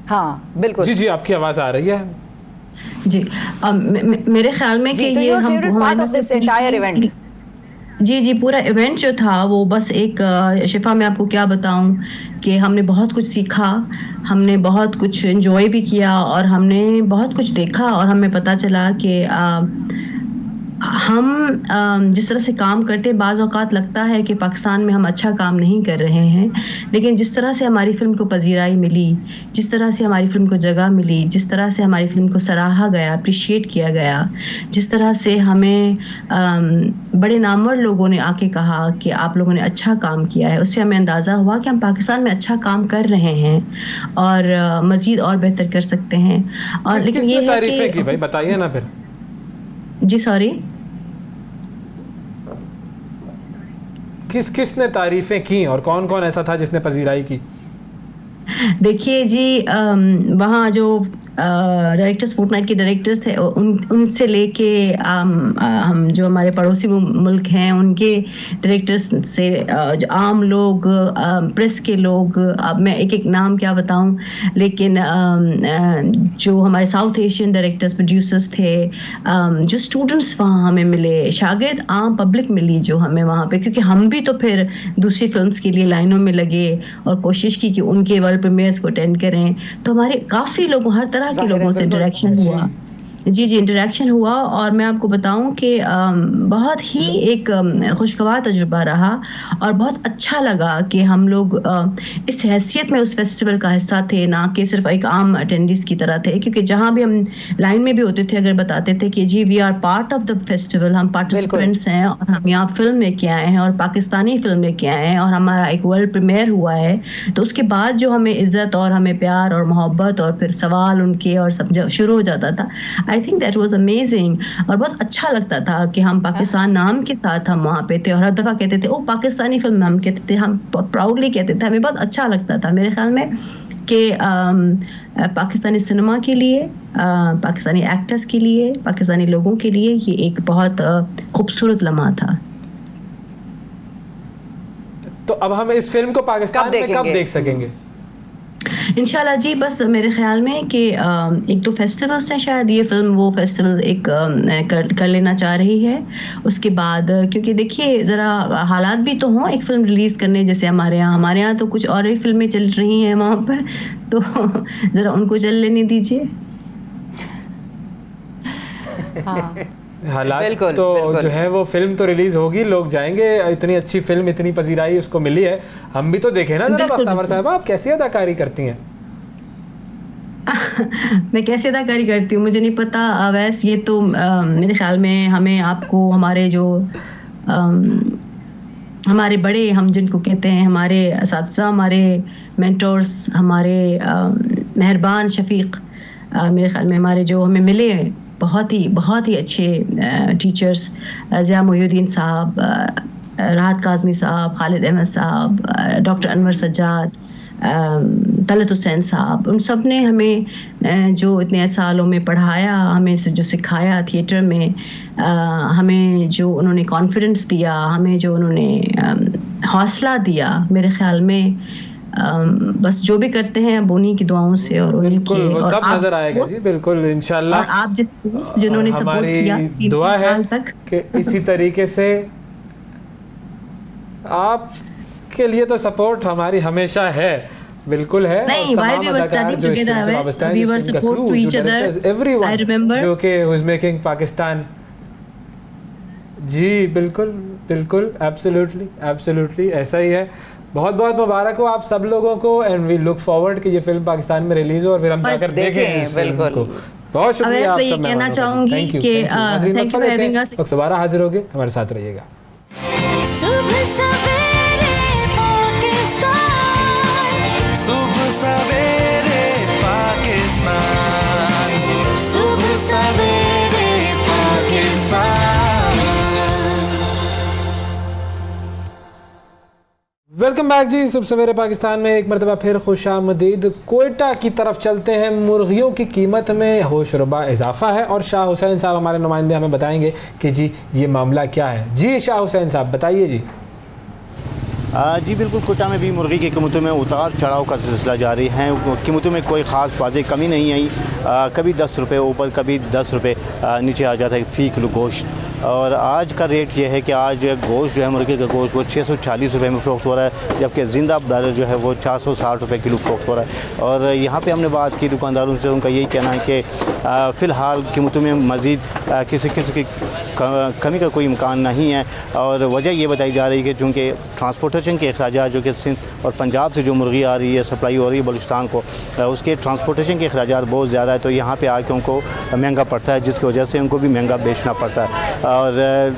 हाँ बिल्कुल।
जी जी, आपकी आवाज आ रही है।
जी, मेरे ख्याल में कि ये हम
इवेंट,
जी पूरा इवेंट जो था वो बस एक शिफा, मैं आपको क्या बताऊं कि हमने बहुत कुछ सीखा, हमने बहुत कुछ एंजॉय भी किया और हमने बहुत कुछ देखा और हमें पता चला कि हम जिस तरह से काम करते, बाज़ औक़ात लगता है कि पाकिस्तान में हम अच्छा काम नहीं कर रहे हैं, लेकिन जिस तरह से हमारी फ़िल्म को पजीराई मिली, जिस तरह से हमारी फ़िल्म को जगह मिली, जिस तरह से हमारी फ़िल्म को सराहा गया, अप्रिशिएट किया गया, जिस तरह से हमें बड़े नामवर लोगों ने आके कहा कि आप लोगों ने अच्छा काम किया है, उससे हमें अंदाज़ा हुआ कि हम पाकिस्तान में अच्छा काम कर रहे हैं और मज़ीद और बेहतर कर सकते हैं। और लेकिन ये
तारीफ़ें की भाई, बताइए ना फिर।
जी सॉरी,
किसने तारीफें की और कौन कौन ऐसा था जिसने पजीराई की?
देखिए जी, वहाँ जो डायरेक्टर्स, फोर्टनाइट के डायरेक्टर्स थे, उनसे लेके हम जो हमारे पड़ोसी मुल्क हैं उनके डायरेक्टर्स से जो आम लोग, प्रेस के लोग, अब मैं एक एक नाम क्या बताऊं, लेकिन जो हमारे साउथ एशियन डायरेक्टर्स, प्रोड्यूसर्स थे, जो स्टूडेंट्स वहाँ हमें मिले, शागिर्द, आम पब्लिक मिली जो हमें वहाँ पे, क्योंकि हम भी तो फिर दूसरी फिल्म्स के लिए लाइनों में लगे और कोशिश की कि उनके वर्ल्ड प्रीमियर्स को अटेंड करें, तो हमारे काफ़ी लोगों, हर तरह के लोगों से इंटरेक्शन हुआ। जी इंटरेक्शन हुआ और मैं आपको बताऊं कि बहुत ही एक खुशगवार तजुर्बा रहा और बहुत अच्छा लगा कि हम लोग इस हैसियत में उस फेस्टिवल का हिस्सा थे, ना कि सिर्फ एक आम अटेंडीज की तरह थे, क्योंकि जहाँ भी हम लाइन में भी होते थे अगर बताते थे कि जी we are part of the festival, हम पार्टिसिपेंट्स हैं और हम यहाँ फिल्म लेके आए हैं और पाकिस्तानी फिल्म लेके आए हैं और हमारा एक वर्ल्ड प्रीमियर हुआ है, तो उसके बाद जो हमें इज़्ज़त और हमें प्यार और मोहब्बत और फिर सवाल उनके और सब जब शुरू हो जाता था, I think that was amazing और बहुत अच्छा लगता था कि हम पाकिस्तान नाम के साथ हम वहाँ पे थे और हर दफ़ा कहते थे ओ पाकिस्तानी फिल्म, हम कहते थे, हम प्राउडली कहते थे, हमें बहुत अच्छा लगता था। मेरे ख्याल में कि पाकिस्तानी सिनेमा के लिए, पाकिस्तानी एक्टर्स के लिए, पाकिस्तानी लोगों के लिए ये एक बहुत खूबसूरत लम्हा था।
तो अब हम इस फिल्म को पाकिस्तान में कब देख सकेंगे?
इंशाल्लाह जी, बस मेरे ख्याल में कि एक दो फेस्टिवल्स हैं, शायद ये फिल्म वो फेस्टिवल एक कर लेना चाह रही है। उसके बाद क्योंकि देखिए ज़रा हालात भी तो हों एक फ़िल्म रिलीज़ करने, जैसे हमारे यहाँ तो कुछ और ही फिल्में चल रही हैं वहाँ पर, तो ज़रा उनको चल लेने दीजिए।
हाँ।
हालात तो जो है वो फिल्म तो रिलीज होगी, लोग जाएंगे, इतनी अच्छी फिल्म, इतनी पजीराई उसको मिली है, हम भी तो देखें ना जरा। बख्तावर साहब, आप कैसी अदाकारी करती हैं?
मैं कैसे अदाकारी करती हूँ मुझे नहीं पता वैसे, ये तो मेरे ख्याल में हमें आपको हमारे जो हमारे बड़े, हम जिनको कहते हैं हमारे असातिज़ा, हमारे मेंटोर्स, हमारे मेहरबान शफीक, मेरे ख्याल में हमारे जो हमें मिले बहुत ही अच्छे टीचर्स, ज़िया मोहिउद्दीन साहब, राहत काज़मी साहब, खालिद अहमद साहब, डॉक्टर अनवर सज्जाद, तलत हुसैन साहब, उन सब ने हमें जो इतने सालों में पढ़ाया, हमें जो सिखाया थिएटर में, हमें जो उन्होंने कॉन्फिडेंस दिया, हमें जो उन्होंने हौसला दिया, मेरे ख्याल में बस जो भी करते हैं अब उन्हीं की दुआओं से और उनके,
वो
और
सब नजर आएगा जी, बिल्कुल इंशाल्लाह।
और आप जैसे दोस्त जिन्होंने सपोर्ट किया
हमारी दुआ है कि इसी तरीके से आपके लिए तो सपोर्ट हमारी हमेशा है, बिल्कुल है।
नहीं, while we were studying together, we were support to each other. I remember.
जो कि who is making पाकिस्तान, जी बिल्कुल बिल्कुल, एब्सोल्युटली ऐसा ही है। बहुत बहुत मुबारक हो आप सब लोगों को, एंड वी लुक फॉरवर्ड कि ये फिल्म पाकिस्तान में रिलीज हो और फिर हम जाकर देखें बिल्कुल। बहुत शुक्रिया आप सब,
कहना चाहूंगी कि thank you for having us.
दोबारा हाजिर होगे, हमारे साथ रहिएगा।
सुबह सवेरे पाकिस्तान,
सुबह सवेरे पाकिस्तान,
सुबह सवेरे पाकिस्तान।
वेलकम बैक जी, सुबह सवेरे पाकिस्तान में एक मरतबा फिर खुशामदीद। कोयटा की तरफ चलते हैं। मुर्गियों की कीमत में होशरुबा इजाफा है और शाह हुसैन साहब हमारे नुमाइंदे हमें बताएंगे कि जी ये मामला क्या है। जी शाह हुसैन साहब बताइए जी।
जी बिल्कुल, कोयटा में भी मुर्गी की कीमतों में उतार चढ़ाव का सिलसिला जारी है। कीमतों में कोई ख़ास वाज़े कमी नहीं आई, कभी 10 रुपये ऊपर, कभी 10 रुपये नीचे आ जाता है फ़ी किलो गोश्त। और आज का रेट ये है कि आज गोश्त जो है, मुर्गी का गोश्त, वो 640 रुपये में फ़रोख्त हो रहा है, जबकि ज़िंदा ब्रायलर जो है वो 460 रुपये किलो फ़रोख्त हो रहा है। और यहाँ पर हमने बात की दुकानदारों से, उनका यही कहना है कि फ़िलहाल कीमतों में मज़ीद किसी की कमी का कोई इम्कान नहीं है। और वजह ये बताई जा रही है कि चूँकि ट्रांसपोर्टेशन के अखराजात जो कि सिंध और पंजाब से जो मुर्गी आ रही है, सप्लाई हो रही है बलूचिस्तान को, उसके ट्रांसपोर्टेशन के अखराजात बहुत ज़्यादा है, तो यहाँ पे आके उनको महंगा पड़ता है, जिसकी वजह से उनको भी महंगा बेचना पड़ता है। और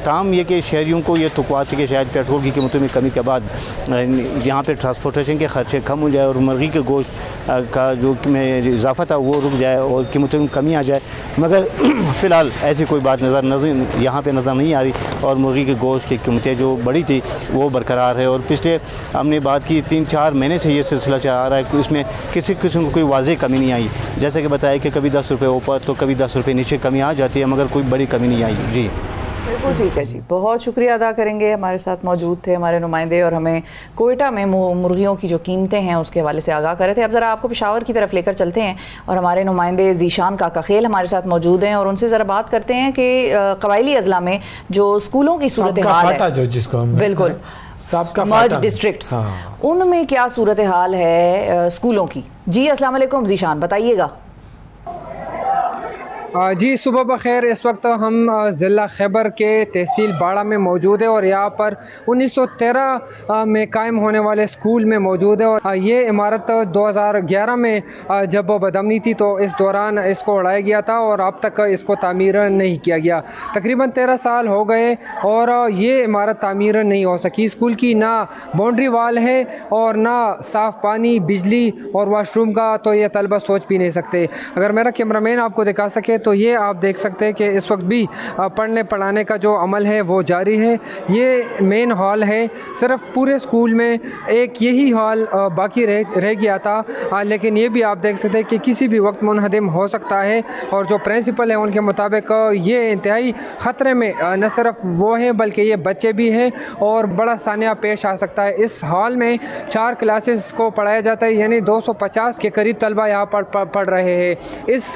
ताम ये कि शहरियों को ये तुकवात है कि शायद पेट्रोल की कीमतों में कमी के बाद यहाँ पर ट्रांसपोर्टेशन के खर्चे कम हो जाए और मुर्गी के गोश्त का जो इजाफा था वो रुक जाए और कीमतों में कमी आ जाए। मगर फ़िलहाल ऐसी कोई बात यहाँ पे नज़र नहीं आ रही और मुर्गी के गोश्त की कीमतें जो बढ़ी थी वो बरकरार है। और पिछले हमने बात की 3-4 महीने से ये सिलसिला चला आ रहा है कि उसमें किसी किस्म की कोई वाज़ेह कमी नहीं आई। जैसे कि बताया कि कभी 10 रुपये ऊपर तो कभी 10 रुपये नीचे कमी आ जाती है, मगर कोई बड़ी कमी नहीं आई। जी
बिल्कुल ठीक है जी, बहुत शुक्रिया अदा करेंगे। हमारे साथ मौजूद थे हमारे नुमाइंदे और हमें कोयटा में मुर्गियों की जो कीमतें हैं उसके हवाले से आगाह कर रहे थे। अब ज़रा आपको पेशावर की तरफ लेकर चलते हैं और हमारे नुमाइंदे ज़ीशान काका खेल हमारे साथ मौजूद हैं और उनसे ज़रा बात करते हैं कि कबायली अजला में जो स्कूलों की सूरत हाल है,
जो जिसको हम
बिल्कुल मर्ज डिस्ट्रिक्ट्स, उनमें क्या सूरत हाल है स्कूलों की। जी अस्सलाम वालेकुम ज़ीशान, बताइएगा।
जी सुबह बखैर। इस वक्त हम ज़िला खैबर के तहसील बाड़ा में मौजूद है और यहाँ पर 1913 में कायम होने वाले स्कूल में मौजूद है। और ये इमारत 2011 में जब बदमनी थी तो इस दौरान इसको उड़ाया गया था और अब तक इसको तामीर नहीं किया गया। तकरीबन 13 साल हो गए और ये इमारत तामीर नहीं हो सकी। स्कूल की ना बाउंड्री वाल है और ना साफ़ पानी, बिजली और वाशरूम का तो ये तलबा सोच भी नहीं सकते। अगर मेरा कैमरामैन आपको दिखा सके तो ये आप देख सकते हैं कि इस वक्त भी पढ़ने पढ़ाने का जो अमल है वो जारी है। ये मेन हॉल है, सिर्फ पूरे स्कूल में एक यही हॉल बाकी रह गया था, लेकिन ये भी आप देख सकते हैं कि किसी भी वक्त मुनहदम हो सकता है। और जो प्रिंसिपल है उनके मुताबिक ये इंतहाई ख़तरे में न सिर्फ वो है बल्कि ये बच्चे भी हैं और बड़ा सानिया पेश आ सकता है। इस हॉल में 4 क्लासेस को पढ़ाया जाता है, यानी 250 के करीब तलबा यहाँ पर पढ़ रहे हैं। इस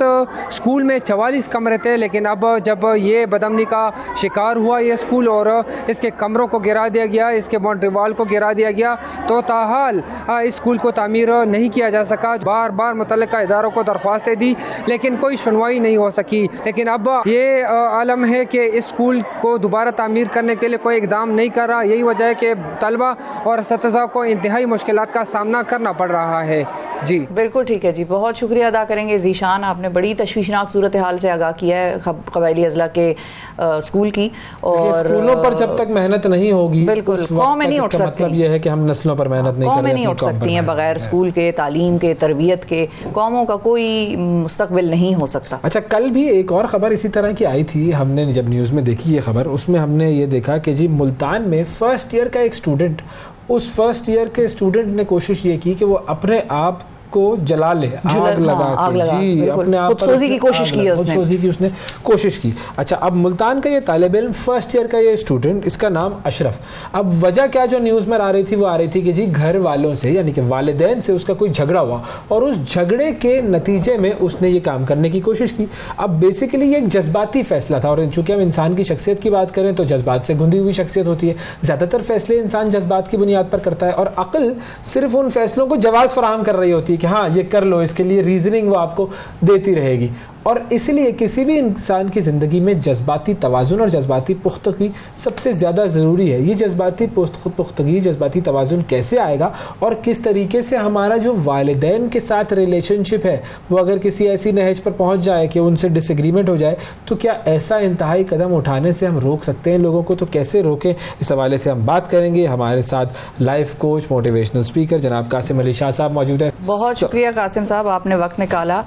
स्कूल में 44 कमरे थे, लेकिन अब जब ये बदमनी का शिकार हुआ ये स्कूल और इसके कमरों को गिरा दिया गया, इसके बाउंड्री वॉल को गिरा दिया गया, तो ताहाल इस स्कूल को तामीर नहीं किया जा सका। बार बार मुतल्लिका इदारों को दरख्वास्तें दी लेकिन कोई सुनवाई नहीं हो सकी। लेकिन अब ये आलम है कि इस स्कूल को दोबारा तामीर करने के लिए कोई इकदाम नहीं कर रहा। यही वजह है कि तलबा और असतिज़ा को इंतहाई मुश्किलात का सामना करना पड़ रहा है। जी
बिल्कुल ठीक है जी, बहुत शुक्रिया अदा करेंगे ज़ीशान, आपने बड़ी तशवीशनाक सूरत हाल से आगाह किया है कबायली अजला के स्कूल की। और
स्कूलों पर जब तक मेहनत नहीं होगी,
बिल्कुल कौमें नहीं उठ सकती।
मतलब ये है कि हम नस्लों पर मेहनत नहीं कर रहे,
कौमें नहीं उठ सकती हैं बगैर स्कूल के, तालीम के, तरबियत के। कौमों का कोई मुस्तकबिल नहीं हो सकता।
अच्छा, कल भी एक और खबर इसी तरह की आई थी, हमने जब न्यूज़ में देखी ये खबर, उसमें हमने ये देखा कि जी मुल्तान में फर्स्ट ईयर का एक स्टूडेंट, उस फर्स्ट ईयर के स्टूडेंट ने कोशिश ये की कि वो अपने आप को जला ले, आग लगा के, जी अपने आप
खुदसोजी की कोशिश की,
खुदसोजी की उसने कोशिश की। अच्छा, अब मुल्तान का ये तालिब इल्म, फर्स्ट ईयर का ये स्टूडेंट, इसका नाम अशरफ, अब वजह क्या जो न्यूज़ में आ रही थी, वो आ रही थी कि जी घर वालों से यानी कि वालिदैन से उसका कोई झगड़ा हुआ और उस झगड़े के नतीजे में उसने ये काम करने की कोशिश की। अब बेसिकली ये एक जज्बाती फैसला था, और चूंकि हम इंसान की शख्सियत की बात करें तो जज्बात से गुंदी हुई शख्सियत होती है, ज़्यादातर फैसले इंसान जज्बात की बुनियाद पर करता है, और अक्ल सिर्फ उन फैसलों को जवाब फराहम कर रही होती है कि हाँ ये कर लो, इसके लिए रीजनिंग वो आपको देती रहेगी। और इसलिए किसी भी इंसान की ज़िंदगी में जज्बाती तवाज़ुन और जज्बाती पुख्तगी सबसे ज़्यादा ज़रूरी है। ये जज्बाती पुख्तगी, जज्बाती तवाज़ुन कैसे आएगा और किस तरीके से हमारा जो वालिदैन के साथ रिलेशनशिप है वो अगर किसी ऐसी नहज पर पहुंच जाए कि उनसे डिसएग्रीमेंट हो जाए, तो क्या ऐसा इंतहाई कदम उठाने से हम रोक सकते हैं लोगों को? तो कैसे रोकें, इस हवाले से हम बात करेंगे। हमारे साथ लाइफ कोच, मोटिवेशनल स्पीकर जनाब कासिम अली शाह साहब मौजूद है।
बहुत शुक्रिया कासिम साहब, आपने वक्त निकाला।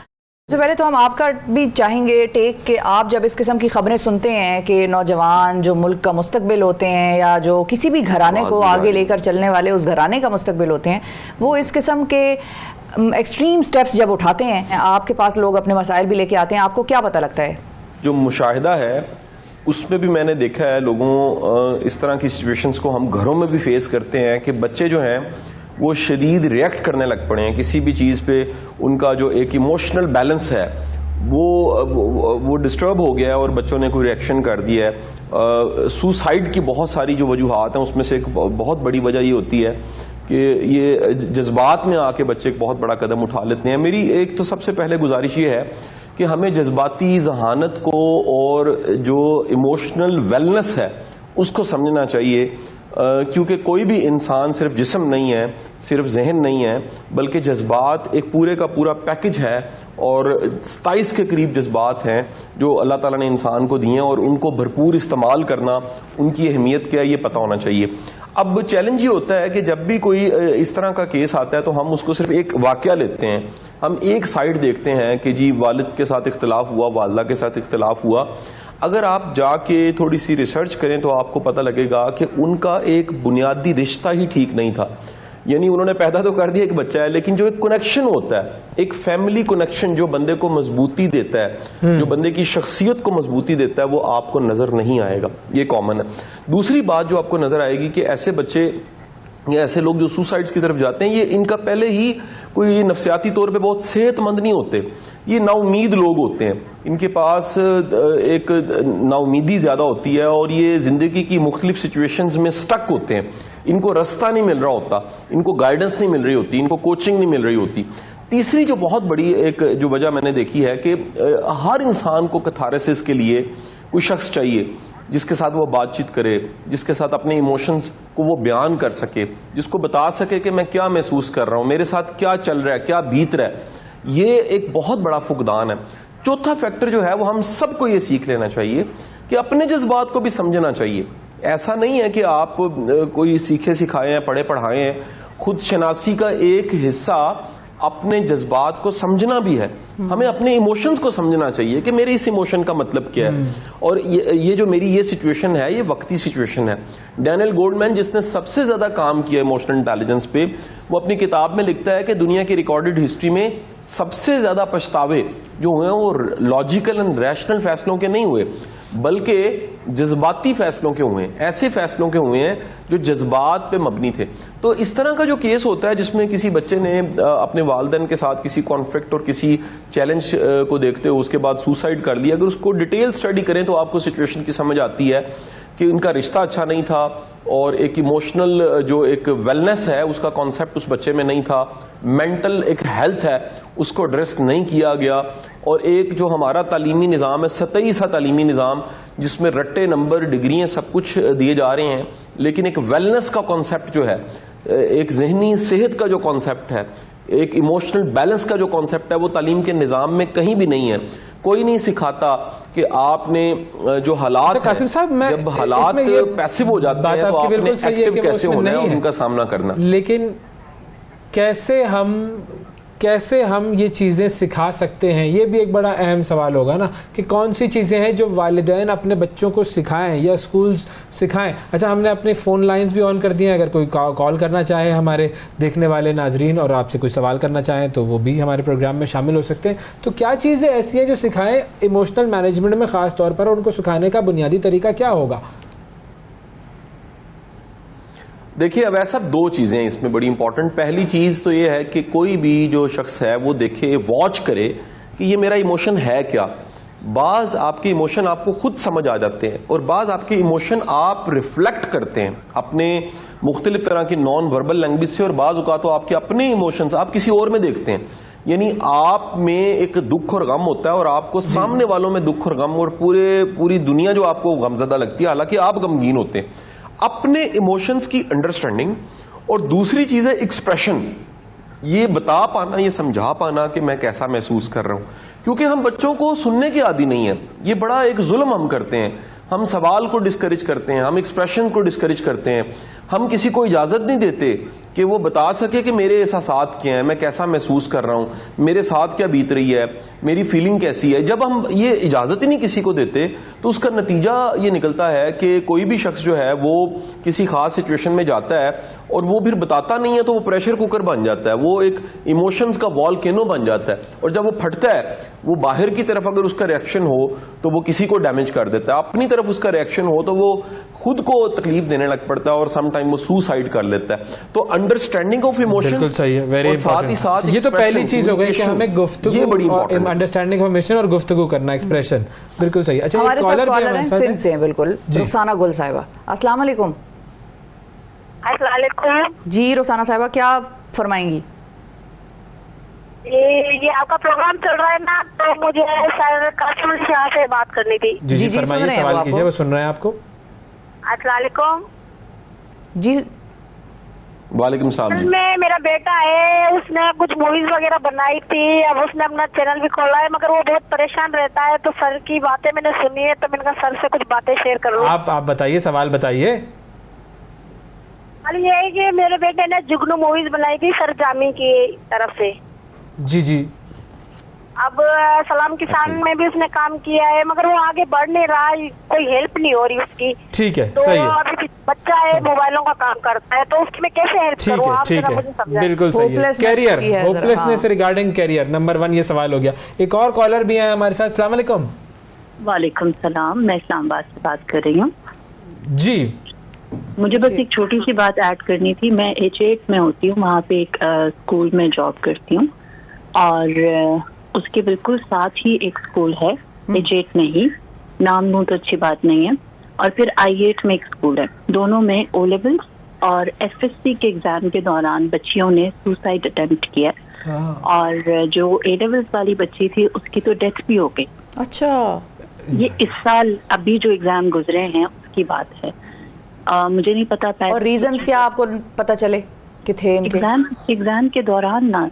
सबसे पहले तो हम आपका भी चाहेंगे टेक कि आप जब इस किस्म की खबरें सुनते हैं कि नौजवान जो मुल्क का मुस्तकबिल होते हैं या जो किसी भी घराने को आगे लेकर चलने वाले उस घराने का मुस्तकबिल होते हैं, वो इस किस्म के एक्सट्रीम स्टेप्स जब उठाते हैं, आपके पास लोग अपने मसाइल भी लेके आते हैं, आपको क्या पता लगता है?
जो मुशाहिदा है उसमें भी मैंने देखा है लोगों, इस तरह की सिचुएशंस को हम घरों में भी फेस करते हैं कि बच्चे जो हैं वो शदीद रिएक्ट करने लग पड़े हैं किसी भी चीज़ पे। उनका जो एक इमोशनल बैलेंस है वो डिस्टर्ब हो गया है और बच्चों ने कोई रिएक्शन कर दिया है। सुसाइड की बहुत सारी जो वजूहात हैं उसमें से एक बहुत बड़ी वजह ये होती है कि ये जज्बात में आके बच्चे एक बहुत बड़ा कदम उठा लेते हैं। मेरी एक तो सबसे पहले गुजारिश ये है कि हमें जज्बाती जहानत को और जो इमोशनल वेलनेस है उसको समझना चाहिए, क्योंकि कोई भी इंसान सिर्फ जिस्म नहीं है, सिर्फ जहन नहीं है, बल्कि जज्बात एक पूरे का पूरा पैकेज है और 27 के करीब जज्बात हैं जो अल्लाह ताला ने इंसान को दिए हैं और उनको भरपूर इस्तेमाल करना, उनकी अहमियत क्या है ये पता होना चाहिए। अब चैलेंज ये होता है कि जब भी कोई इस तरह का केस आता है तो हम उसको सिर्फ एक वाकया लेते हैं, हम एक साइड देखते हैं कि जी वालिद के साथ इख्तिलाफ हुआ, वालिदा के साथ इख्तिलाफ हुआ। अगर आप जाके थोड़ी सी रिसर्च करें तो आपको पता लगेगा कि उनका एक बुनियादी रिश्ता ही ठीक नहीं था। यानी उन्होंने पैदा तो कर दिया एक बच्चा है, लेकिन जो एक कनेक्शन होता है, एक फैमिली कनेक्शन जो बंदे को मजबूती देता है, जो बंदे की शख्सियत को मजबूती देता है, वो आपको नजर नहीं आएगा। ये कॉमन है। दूसरी बात जो आपको नजर आएगी कि ऐसे बच्चे या ऐसे लोग जो सुसाइड्स की तरफ जाते हैं, ये इनका पहले ही कोई नफ्सियाती तौर पे बहुत सेहतमंद नहीं होते, ये नाउमीद लोग होते हैं। इनके पास एक नाउमीदी ज़्यादा होती है और ये ज़िंदगी की मुख्तलिफ सिचुएशंस में स्टक होते हैं। इनको रास्ता नहीं मिल रहा होता, इनको गाइडेंस नहीं मिल रही होती, इनको कोचिंग नहीं मिल रही होती। तीसरी जो बहुत बड़ी एक जो वजह मैंने देखी है कि हर इंसान को कैथारसिस के लिए कोई शख्स चाहिए जिसके साथ वो बातचीत करे, जिसके साथ अपने इमोशंस को वो बयान कर सके, जिसको बता सके कि मैं क्या महसूस कर रहा हूँ, मेरे साथ क्या चल रहा है, क्या बीत रहा है। ये एक बहुत बड़ा फुकदान है। चौथा फैक्टर जो है वो हम सबको ये सीख लेना चाहिए कि अपने जज्बात को भी समझना चाहिए। ऐसा नहीं है कि आप कोई सीखे सिखाए हैं, पढ़े पढ़ाए हैं, खुद शनासी का एक हिस्सा अपने जज्बात को समझना भी है। हमें अपने इमोशंस को समझना चाहिए कि मेरे इस इमोशन का मतलब क्या है और ये जो मेरी ये सिचुएशन है ये वक्ती सिचुएशन है। डैनियल गोल्डमैन जिसने सबसे ज्यादा काम किया इमोशनल इंटेलिजेंस पे, वो अपनी किताब में लिखता है कि दुनिया की रिकॉर्डेड हिस्ट्री में सबसे ज्यादा पछतावे जो हुए हैं वो लॉजिकल एंड रैशनल फैसलों के नहीं हुए, बल्कि जज्बाती फैसलों के हुए हैं, ऐसे फैसलों के हुए हैं जो जज्बात पे मबनी थे। तो इस तरह का जो केस होता है जिसमें किसी बच्चे ने अपने वालिदैन के साथ किसी कॉन्फ्लिक्ट और किसी चैलेंज को देखते हुए उसके बाद सुसाइड कर लिया, अगर उसको डिटेल स्टडी करें तो आपको सिचुएशन की समझ आती है कि उनका रिश्ता अच्छा नहीं था और एक इमोशनल जो एक वेलनेस है उसका कॉन्सेप्ट उस बच्चे में नहीं था, मेंटल एक हेल्थ है उसको एड्रेस नहीं किया गया, और एक जो हमारा तालीमी निज़ाम है, सतही सा तालीमी निज़ाम जिसमें रट्टे नंबर डिग्रियां सब कुछ दिए जा रहे हैं, लेकिन एक वेलनेस का कॉन्सेप्ट जो है, एक जहनी सेहत का जो कॉन्सेप्ट है, एक इमोशनल बैलेंस का जो कॉन्सेप्ट है वो तालीम के निज़ाम में कहीं भी नहीं है। कोई नहीं सिखाता कि आपने जो हालात
कासिम साहब,
जब हालात पैसिव हो जाते हैं तो आपने एक्टिव कैसे होना है उनका सामना करना।
लेकिन कैसे हम ये चीज़ें सिखा सकते हैं, ये भी एक बड़ा अहम सवाल होगा ना कि कौन सी चीज़ें हैं जो वालिदैन अपने बच्चों को सिखाएं या स्कूल्स सिखाएं। अच्छा, हमने अपने फ़ोन लाइंस भी ऑन कर दिए हैं, अगर कोई कॉल करना चाहे हमारे देखने वाले नाजरीन और आपसे कुछ सवाल करना चाहें तो वो भी हमारे प्रोग्राम में शामिल हो सकते हैं। तो क्या चीज़ें ऐसी हैं जो सिखाएं इमोशनल मैनेजमेंट में ख़ास तौर पर, उनको सिखाने का बुनियादी तरीका क्या होगा?
देखिए, अब ऐसा दो चीज़ें हैं इसमें बड़ी इंपॉर्टेंट। पहली चीज़ तो ये है कि कोई भी जो शख्स है वो देखे, वॉच करे कि ये मेरा इमोशन है क्या। बाज़ आपके इमोशन आपको खुद समझ आ जाते हैं और बाज़ आपके इमोशन आप रिफ्लेक्ट करते हैं अपने मुख्तलिफ तरह की नॉन वर्बल लैंग्वेज से, और बाज़ औक़ात तो आपके अपने इमोशंस आप किसी और में देखते हैं। यानी आप में एक दुख और गम होता है और आपको सामने वालों में दुख और गम, और पूरी दुनिया जो आपको गमज़दा लगती है, हालांकि आप गमगीन होते हैं। अपने इमोशंस की अंडरस्टैंडिंग, और दूसरी चीज है एक्सप्रेशन, ये बता पाना, ये समझा पाना कि मैं कैसा महसूस कर रहा हूं। क्योंकि हम बच्चों को सुनने की आदी नहीं है, ये बड़ा एक जुल्म हम करते हैं। हम सवाल को डिस्करेज करते हैं, हम एक्सप्रेशन को डिस्करेज करते हैं, हम किसी को इजाजत नहीं देते कि वो बता सके कि मेरे एहसासात क्या हैं, मैं कैसा महसूस कर रहा हूं, मेरे साथ क्या बीत रही है, मेरी फीलिंग कैसी है। जब हम ये इजाजत ही नहीं किसी को देते तो उसका नतीजा ये निकलता है कि कोई भी शख्स जो है वो किसी खास सिचुएशन में जाता है और वो फिर बताता नहीं है, तो वो प्रेशर कुकर बन जाता है, वो एक इमोशंस का वॉल्केनो बन जाता है, और जब वो फटता है वो बाहर की तरफ अगर उसका रिएक्शन हो तो वो किसी को डैमेज कर देता है, अपनी तरफ उसका रिएक्शन हो तो वो खुद को तकलीफ देने लग पड़ता है और सम टाइम वो सुसाइड कर लेता है। तो अंडरस्टैंडिंग ऑफ इमोशंस
बिल्कुल सही है, वेरी इंपॉर्टेंट। ये तो पहली चीज हो गई कि हमें गुफ्तगू और अंडरस्टैंडिंग इन्फॉर्मेशन और गुफ्तगू करना, एक्सप्रेशन, बिल्कुल सही। अच्छा,
हमारे साथ कॉलर हैं सिंध से, बिल्कुल रुखसाना गुल साहिबा। अस्सलाम वालेकुम।
अस्सलाम वालेकुम
जी रुखसाना साहिबा, क्या फरमाएंगी?
ये आपका प्रोग्राम चल रहा है ना, तो मुझे सर कासिम शाह से बात करनी थी।
जी फरमाइए, सवाल कीजिए, वो सुन रहे हैं आपको।
अस्सलाम वालेकुम।
जी
वालेकुम सलाम।
में मेरा बेटा है, उसने कुछ मूवीज वगैरह बनाई थी, अब उसने अपना चैनल भी खोला है, मगर वो बहुत परेशान रहता है। तो सर की बातें मैंने सुनी है, तो मैंने कहा सर से कुछ बातें शेयर कर लूं।
आप बताइए, सवाल बताइए।
ये है कि मेरे बेटे ने जुगनू मूवीज बनाई थी सर जामी की तरफ से।
जी
अब सलाम किसान में भी उसने काम किया है, मगर वो आगे बढ़ नहीं रहा, कोई हेल्प नहीं हो रही उसकी।
ठीक है,
तो
सही है।
अभी बच्चा है, मोबाइलों का काम करता है, तो उसकी मैं कैसे हेल्प करूं? आप
ठीक है, बिल्कुल सही है। Career, hopelessness regarding career, number 1 ये सवाल हो गया। एक और कॉलर भी है हमारे साथ। अस्सलाम वालेकुम।
वालेकुम सलाम, मैं इस्लामाबाद से बात कर रही हूँ।
जी,
मुझे बस एक छोटी सी बात ऐड करनी थी। मैं H8 में होती हूँ, वहाँ पे एक स्कूल में जॉब करती हूँ, और उसके बिल्कुल साथ ही एक स्कूल है, H8 में ही, नाम लूँ तो अच्छी बात नहीं है, और फिर I8 में एक स्कूल है। दोनों में O लेवल्स और FSC के एग्जाम के दौरान बच्चियों ने सुसाइड अटेम्प्ट किया, और जो A लेवल्स वाली बच्ची थी उसकी तो डेथ भी हो गई।
अच्छा,
ये इस साल अभी जो एग्जाम गुजरे हैं उसकी बात है। मुझे नहीं पता।
और रीजंस क्या आपको पता चले कि थे इनके?
एग्जाम के दौरान ना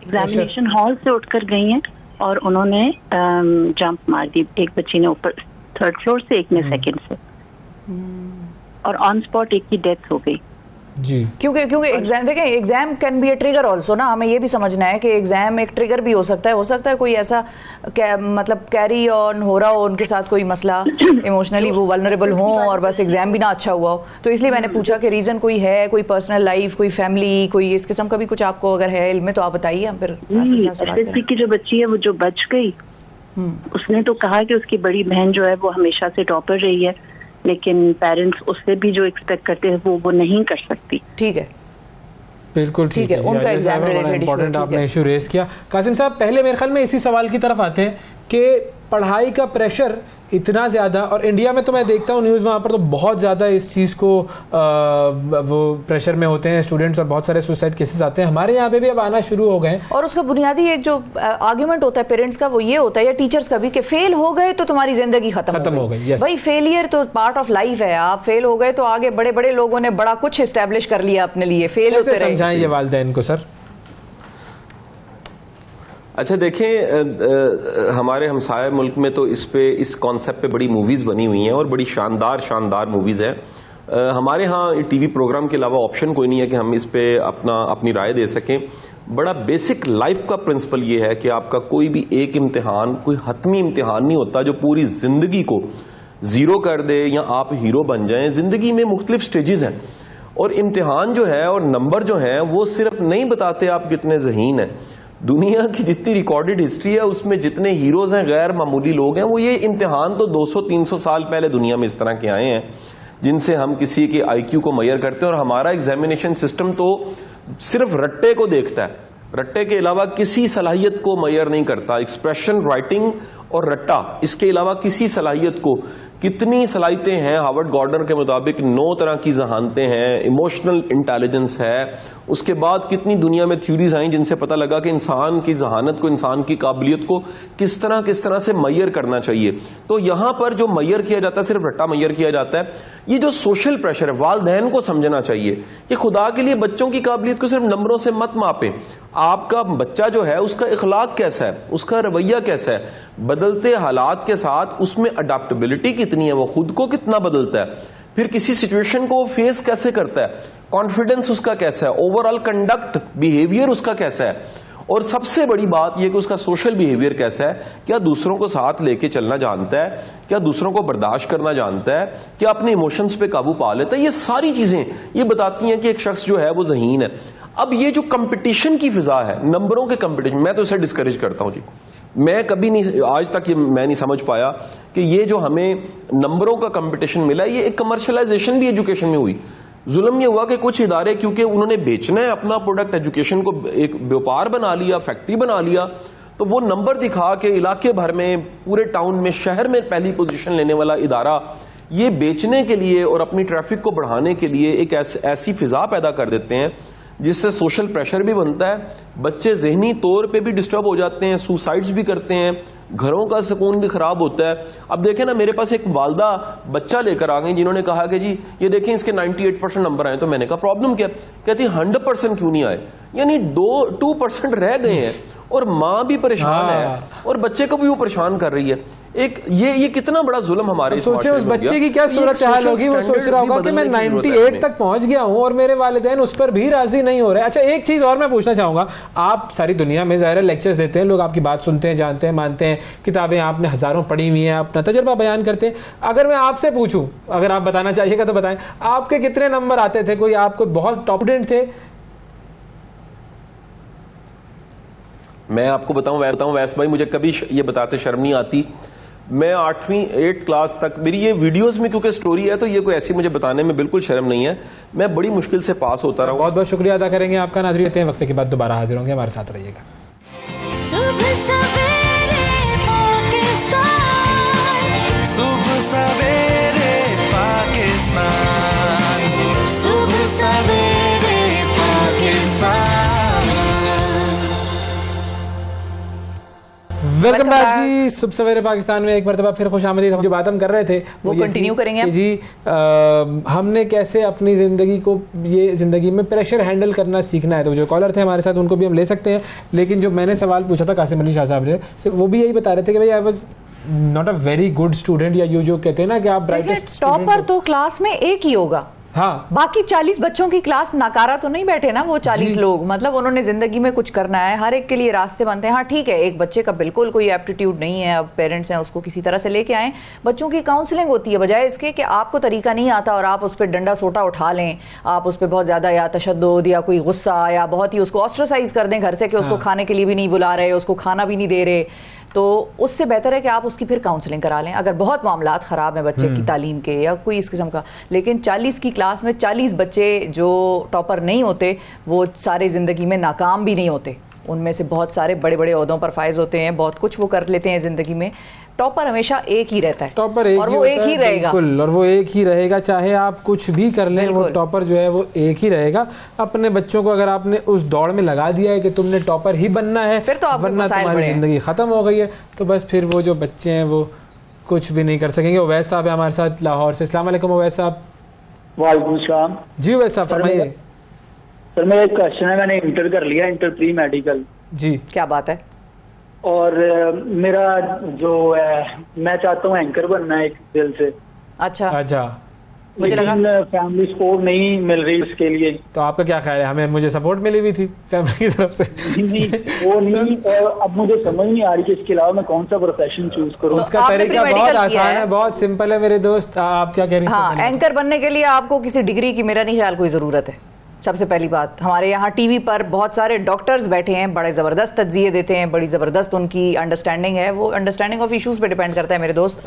एग्जामिनेशन हॉल से उठकर गई हैं और उन्होंने जंप मार दी। एक बच्ची ने ऊपर 3rd फ्लोर से, एक ने 2nd से, और ऑन स्पॉट एक की डेथ हो गई।
जी,
क्योंकि एग्जाम, देखें, exam can be A trigger also ना। हमें ये भी समझना है कि एग्जाम एक ट्रिगर भी हो सकता है कोई ऐसा मतलब कैरी ऑन हो रहा हो उनके साथ कोई मसला, इमोशनली वो वल्नरेबल हो और बस एग्जाम भी ना अच्छा हुआ हो। तो इसलिए मैंने पूछा कि रीजन कोई है, कोई पर्सनल लाइफ, कोई फैमिली, कोई इस किस्म का भी कुछ आपको अगर है इल्म में तो आप बताइए। हम फिर
SSC की जो बच्ची है वो जो बच गई, उसने तो कहा कि उसकी बड़ी बहन जो है वो हमेशा से टॉपर रही है, लेकिन पेरेंट्स उससे भी जो एक्सपेक्ट करते हैं वो नहीं कर सकती।
ठीक है,
बिल्कुल ठीक है। उनका एग्जाम रिलेटेड इम्पोर्टेंट आपने इशू रेस किया। कासिम साहब, पहले मेरे ख्याल में इसी सवाल की तरफ आते हैं कि पढ़ाई का प्रेशर इतना ज़्यादा, और इंडिया में तो मैं देखता हूँ न्यूज़ वहाँ पर तो बहुत ज़्यादा इस चीज़ को वो प्रेशर में होते हैं स्टूडेंट्स, और बहुत सारे सुसाइड केसेस आते हैं। हमारे यहाँ पे भी अब आना शुरू हो गए। और
उसका बुनियादी एक जो आर्ग्यूमेंट होता है पेरेंट्स का, वो ये होता है, या टीचर्स का भी, कि फेल हो गए तो तुम्हारी जिंदगी खत्म हो गई। भाई, फेलियर तो पार्ट ऑफ लाइफ है। आप फेल हो गए तो आगे बड़े बड़े लोगों ने बड़ा कुछ एस्टेब्लिश कर लिया अपने लिए। फेल होते रहे।
समझाएं ये वालिदैन को सर।
अच्छा देखें, हमारे हमसाया मुल्क में तो इस कॉन्सेप्ट पे बड़ी मूवीज़ बनी हुई हैं और बड़ी शानदार मूवीज़ हैं। हमारे यहाँ टीवी प्रोग्राम के अलावा ऑप्शन कोई नहीं है कि हम इस पे अपनी राय दे सकें। बड़ा बेसिक लाइफ का प्रिंसिपल ये है कि आपका कोई भी एक इम्तिहान कोई हतमी इम्तिहान नहीं होता जो पूरी ज़िंदगी को ज़ीरो कर दे या आप हीरो बन जाएं। ज़िंदगी में मुख्तलिफ स्टेजेस हैं और इम्तिहान जो है और नंबर जो हैं वो सिर्फ नहीं बताते आप कितने ज़हीन हैं। दुनिया की जितनी रिकॉर्डेड हिस्ट्री है उसमें जितने हीरोज़ हैं, गैर मामूली लोग हैं, वो ये इम्तिहान तो 200-300 साल पहले दुनिया में इस तरह के आए हैं जिनसे हम किसी के IQ को मैयर करते हैं। और हमारा एग्जामिनेशन सिस्टम तो सिर्फ रट्टे को देखता है, रट्टे के अलावा किसी सलाहियत को मैयर नहीं करता। एक्सप्रेशन, राइटिंग और रट्टा, इसके अलावा किसी सलाहियत को, कितनी सलाहियतें हैं हार्वर्ड गॉर्डनर के मुताबिक 9 तरह की जहानतें हैं, इमोशनल इंटेलिजेंस है। उसके बाद कितनी दुनिया में थ्योरीज आई जिनसे पता लगा कि इंसान की जहानत को, इंसान की काबिलियत को किस तरह से मैयर करना चाहिए। तो यहां पर जो मैयर किया जाता है सिर्फ रट्टा मैयर किया जाता है। ये जो सोशल प्रेशर है, वालिदैन को समझना चाहिए कि खुदा के लिए बच्चों की काबिलियत को सिर्फ नंबरों से मत मापें। आपका बच्चा जो है उसका इखलाक कैसा है, उसका रवैया कैसा है, बदलते हालात के साथ उसमें अडेप्टेबिलिटी कितनी है, वो खुद को कितना बदलता है, फिर किसी सिचुएशन को फेस कैसे करता है, कॉन्फिडेंस उसका कैसा है, ओवरऑल कंडक्ट बिहेवियर उसका कैसा है, और सबसे बड़ी बात यह कि उसका सोशल बिहेवियर कैसा है, क्या दूसरों को साथ लेके चलना जानता है, क्या दूसरों को बर्दाश्त करना जानता है, क्या अपने इमोशंस पे काबू पा लेता है। ये सारी चीजें ये बताती हैं कि एक शख्स जो है वो ज़हीन है। अब ये जो कंपटीशन की फिजा है, नंबरों के कंपटीशन, मैं तो इसे डिस्करेज करता हूं जी। मैं कभी नहीं, आज तक ये मैं नहीं समझ पाया कि ये जो हमें नंबरों का कंपटीशन मिला ये एक कमर्शलाइजेशन भी एजुकेशन में हुई। जुल्म ये हुआ कि कुछ इदारे क्योंकि उन्होंने बेचना है अपना प्रोडक्ट, एजुकेशन को एक व्यापार बना लिया, फैक्ट्री बना लिया, तो वो नंबर दिखा के इलाके भर में, पूरे टाउन में, शहर में पहली पोजीशन लेने वाला इदारा ये बेचने के लिए और अपनी ट्रैफिक को बढ़ाने के लिए एक ऐसी फिजा पैदा कर देते हैं जिससे सोशल प्रेशर भी बनता है, बच्चे जहनी तौर पे भी डिस्टर्ब हो जाते हैं, सुसाइड्स भी करते हैं, घरों का सुकून भी खराब होता है। अब देखें ना, मेरे पास एक वालदा बच्चा लेकर आ गई जिन्होंने कहा कि जी ये देखें इसके 98% नंबर आए। तो मैंने कहा प्रॉब्लम क्या? कहती 100% क्यों नहीं आए, यानी 2% रह गए हैं और माँ भी परेशान है और बच्चे को भी वो परेशान कर रही है। एक ये कितना बड़ा जुल्म हमारे।
सोचे उस बच्चे की क्या सूरत हाल होगी, वो सोच रहा होगा कि मैं 98 तक पहुंच गया हूं और मेरे वालिदैन उस पर भी राजी नहीं हो रहे। अच्छा, एक चीज और मैं पूछना चाहूंगा, आप सारी दुनिया में ज़ाहिर लेक्चर्स देते हैं, लोग आपकी बात सुनते हैं, जानते हैं, मानते हैं, किताबें आपने हजारों पढ़ी हुई हैं, अपना तजर्बा बयान करते हैं। अगर मैं आपसे पूछूं, अगर आप बताना चाहिएगा तो बताएं, आपके कितने नंबर आते थे? कोई आपको बहुत टॉप स्टूडेंट थे?
मैं आपको बताऊं वैस भाई, मुझे कभी ये बताते शर्म नहीं आती। मैं 8वीं क्लास तक, मेरी ये वीडियोस में क्योंकि स्टोरी है तो ये कोई ऐसी मुझे बताने में बिल्कुल शर्म नहीं है, मैं बड़ी मुश्किल से पास होता रहा।
बहुत बहुत शुक्रिया अदा करेंगे आपका। नाज़रीन, रहते हैं वक्फे के बाद दोबारा हाजिर होंगे, हमारे साथ रहिएगा।
सुबह सवेरे पाकिस्तान,
सुबह सवेरे पाकिस्तान,
सुबह सवेरे पाकिस्तान।
वेलकम बैक जी, सुबह सवेरे पाकिस्तान में एक मरतबा फिर खुशामदीद। हम जो बात हम कर रहे थे
वो कंटिन्यू करेंगे
कि जी हमने कैसे अपनी ज़िंदगी को, ये ज़िंदगी में प्रेशर हैंडल करना सीखना है। तो जो कॉलर थे हमारे साथ उनको भी हम ले सकते हैं, लेकिन जो मैंने सवाल पूछा था कासिम अली शाह साहब से, वो भी यही बता रहे थे कि भाई I was not a very good student, या ये जो कहते हैं ना कि आप ब्राइटेस्ट
टॉपर तो क्लास में एक ही होगा,
हाँ,
बाकी 40 बच्चों की क्लास नकारा तो नहीं बैठे ना वो 40 लोग। मतलब उन्होंने जिंदगी में कुछ करना है, हर एक के लिए रास्ते बनते हैं। हाँ ठीक है, एक बच्चे का बिल्कुल कोई एप्टीट्यूड नहीं है, अब पेरेंट्स हैं उसको किसी तरह से लेके आए। बच्चों की काउंसलिंग होती है, बजाय इसके कि आपको तरीका नहीं आता और आप उस पर डंडा सोटा उठा लें, आप उस पर बहुत ज्यादा या तशद्दुद या कोई गुस्सा या बहुत ही उसको ऑस्ट्रेसाइज कर दें घर से कि उसको खाने के लिए भी नहीं बुला रहे, उसको खाना भी नहीं दे रहे। तो उससे बेहतर है कि आप उसकी फिर काउंसलिंग करा लें अगर बहुत मामलात ख़राब हैं बच्चे की तालीम के या कोई इस किस्म का। लेकिन 40 की क्लास में 40 बच्चे जो टॉपर नहीं होते वो सारे ज़िंदगी में नाकाम भी नहीं होते, उनमें से बहुत सारे बड़े बड़े ओहदों पर फायज होते हैं, बहुत कुछ वो कर लेते हैं ज़िंदगी में। टॉपर हमेशा एक ही रहता है,
टॉपर एक
और
ही
वो एक ही रहेगा,
बिल्कुल, और वो एक ही रहेगा, चाहे आप कुछ भी कर लें, वो टॉपर जो है वो एक ही रहेगा। अपने बच्चों को अगर आपने उस दौड़ में लगा दिया है कि तुमने टॉपर ही बनना है,
फिर तो
वरना तुम्हारी जिंदगी खत्म हो गई है, तो बस फिर वो जो बच्चे हैं वो कुछ भी नहीं कर सकेंगे। उवैस साहब है हमारे साथ लाहौर से। अस्सलाम वालेकुम उवैस साहब।
वालेकुम सलाम
जी उवैस साहब फरमाइए।
सर मेरा एक क्वेश्चन है, मैंने इंटर कर लिया, इंटर प्री मेडिकल
जी।
क्या बात है?
और मेरा जो मैं चाहता हूँ एंकर बनना है एक दिल से।
अच्छा
अच्छा,
मुझे लगा
फैमिली सपोर्ट नहीं मिल रही इसके लिए।
तो आपका क्या ख्याल है? मुझे सपोर्ट मिली हुई थी फैमिली की तरफ से।
वो नहीं, अब मुझे समझ नहीं आ रही कि इसके अलावा मैं कौन सा प्रोफेशन चूज करूँ।
उसका तरीका बहुत आसान है, बहुत सिंपल है मेरे दोस्त। आप क्या कह रही हैं?
हाँ, एंकर बनने के लिए आपको किसी डिग्री की मेरा नहीं ख्याल कोई ज़रूरत है। सबसे पहली बात, हमारे यहाँ टीवी पर बहुत सारे डॉक्टर्स बैठे हैं, बड़े ज़बरदस्त तज्ज़िये देते हैं, बड़ी ज़बरदस्त उनकी अंडरस्टैंडिंग है। वो अंडरस्टैंडिंग ऑफ इश्यूज़ पे डिपेंड करता है मेरे दोस्त।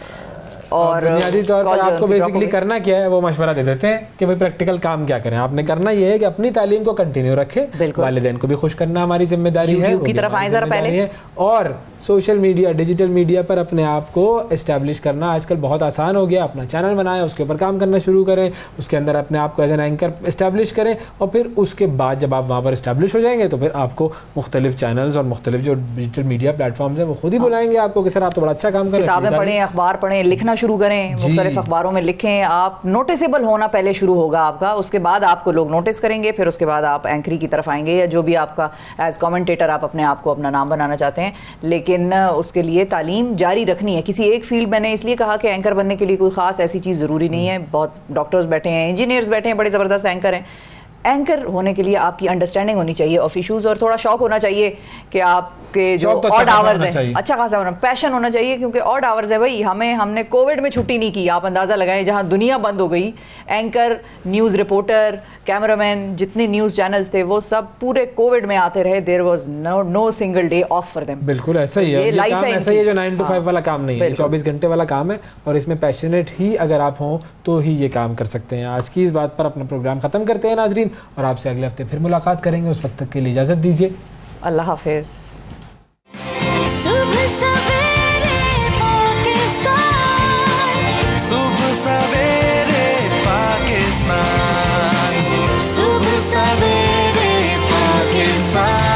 और
बुनियादी तौर पर आपको बेसिकली करना क्या है, वो मशवरा दे देते हैं कि भाई प्रैक्टिकल काम क्या करें। आपने करना ये है कि अपनी तालीम को कंटिन्यू रखें, वालिदैन को भी खुश करना हमारी जिम्मेदारी है,
की तरफ आए जरा पहले,
और सोशल मीडिया, डिजिटल मीडिया पर अपने आप को एस्टैब्लिश करना आजकल बहुत आसान हो गया। अपना चैनल बनाएं, उसके ऊपर काम करना शुरू करें, उसके अंदर अपने आप को एज एन एंकर एस्टैब्लिश करें, और फिर उसके बाद जब आप वहाँ पर एस्टैब्लिश हो जाएंगे तो फिर आपको मुख्तलिफ चैनल्स और मुख्तलिफ जो डिजिटल मीडिया प्लेटफॉर्म्स हैं वो खुद ही बुलाएंगे आपको कि सर आप तो बड़ा अच्छा काम करें।
किताबें पढ़ें, अखबार पढ़ें, लिखना शुरू करें, मुख्तलिफ अखबारों में लिखें। आप नोटिसेबल होना पहले शुरू होगा आपका, उसके बाद आपको लोग नोटिस करेंगे, फिर उसके बाद आप एंकरी की तरफ आएंगे, या जो भी आपका एज कमेंटेटर आप अपने आप को अपना नाम बनाना चाहते हैं। लेकिन उसके लिए तालीम जारी रखनी है किसी एक फील्ड। मैंने इसलिए कहा कि एंकर बनने के लिए कोई खास ऐसी चीज़ ज़रूरी नहीं है। बहुत डॉक्टर्स बैठे हैं, इंजीनियर्स बैठे हैं, बड़े ज़बरदस्त एंकर हैं। एंकर होने के लिए आपकी अंडरस्टैंडिंग होनी चाहिए ऑफ इश्यूज, और थोड़ा शौक होना चाहिए कि आपके जो ऑड आवर्स हैं अच्छा खासा होना, पैशन होना चाहिए, क्योंकि ऑड आवर्स है भाई। हमने कोविड में छुट्टी नहीं की, आप अंदाजा लगाएं, जहां दुनिया बंद हो गई, एंकर, न्यूज़ रिपोर्टर, कैमरामैन, जितने न्यूज़ चैनल्स थे वो सब पूरे कोविड में आते रहे। There was no single day off for them.
बिल्कुल ऐसा ही है, ये काम ऐसा ही है जो 9 to 5 वाला काम नहीं है, 24 घंटे वाला काम है, और इसमें पैशनेट ही अगर आप हों तो ही ये काम कर सकते हैं। आज की इस बात पर अपना प्रोग्राम खत्म करते हैं नाजरीन, और आपसे अगले हफ्ते फिर मुलाकात करेंगे। उस वक्त तक के लिए इजाजत दीजिए,
अल्लाह हाफिज।
सुबह सवेरे पाकिस्तान,
सुबह सवेरे पाकिस्तान,
सुबह सवेरे पाकिस्तान।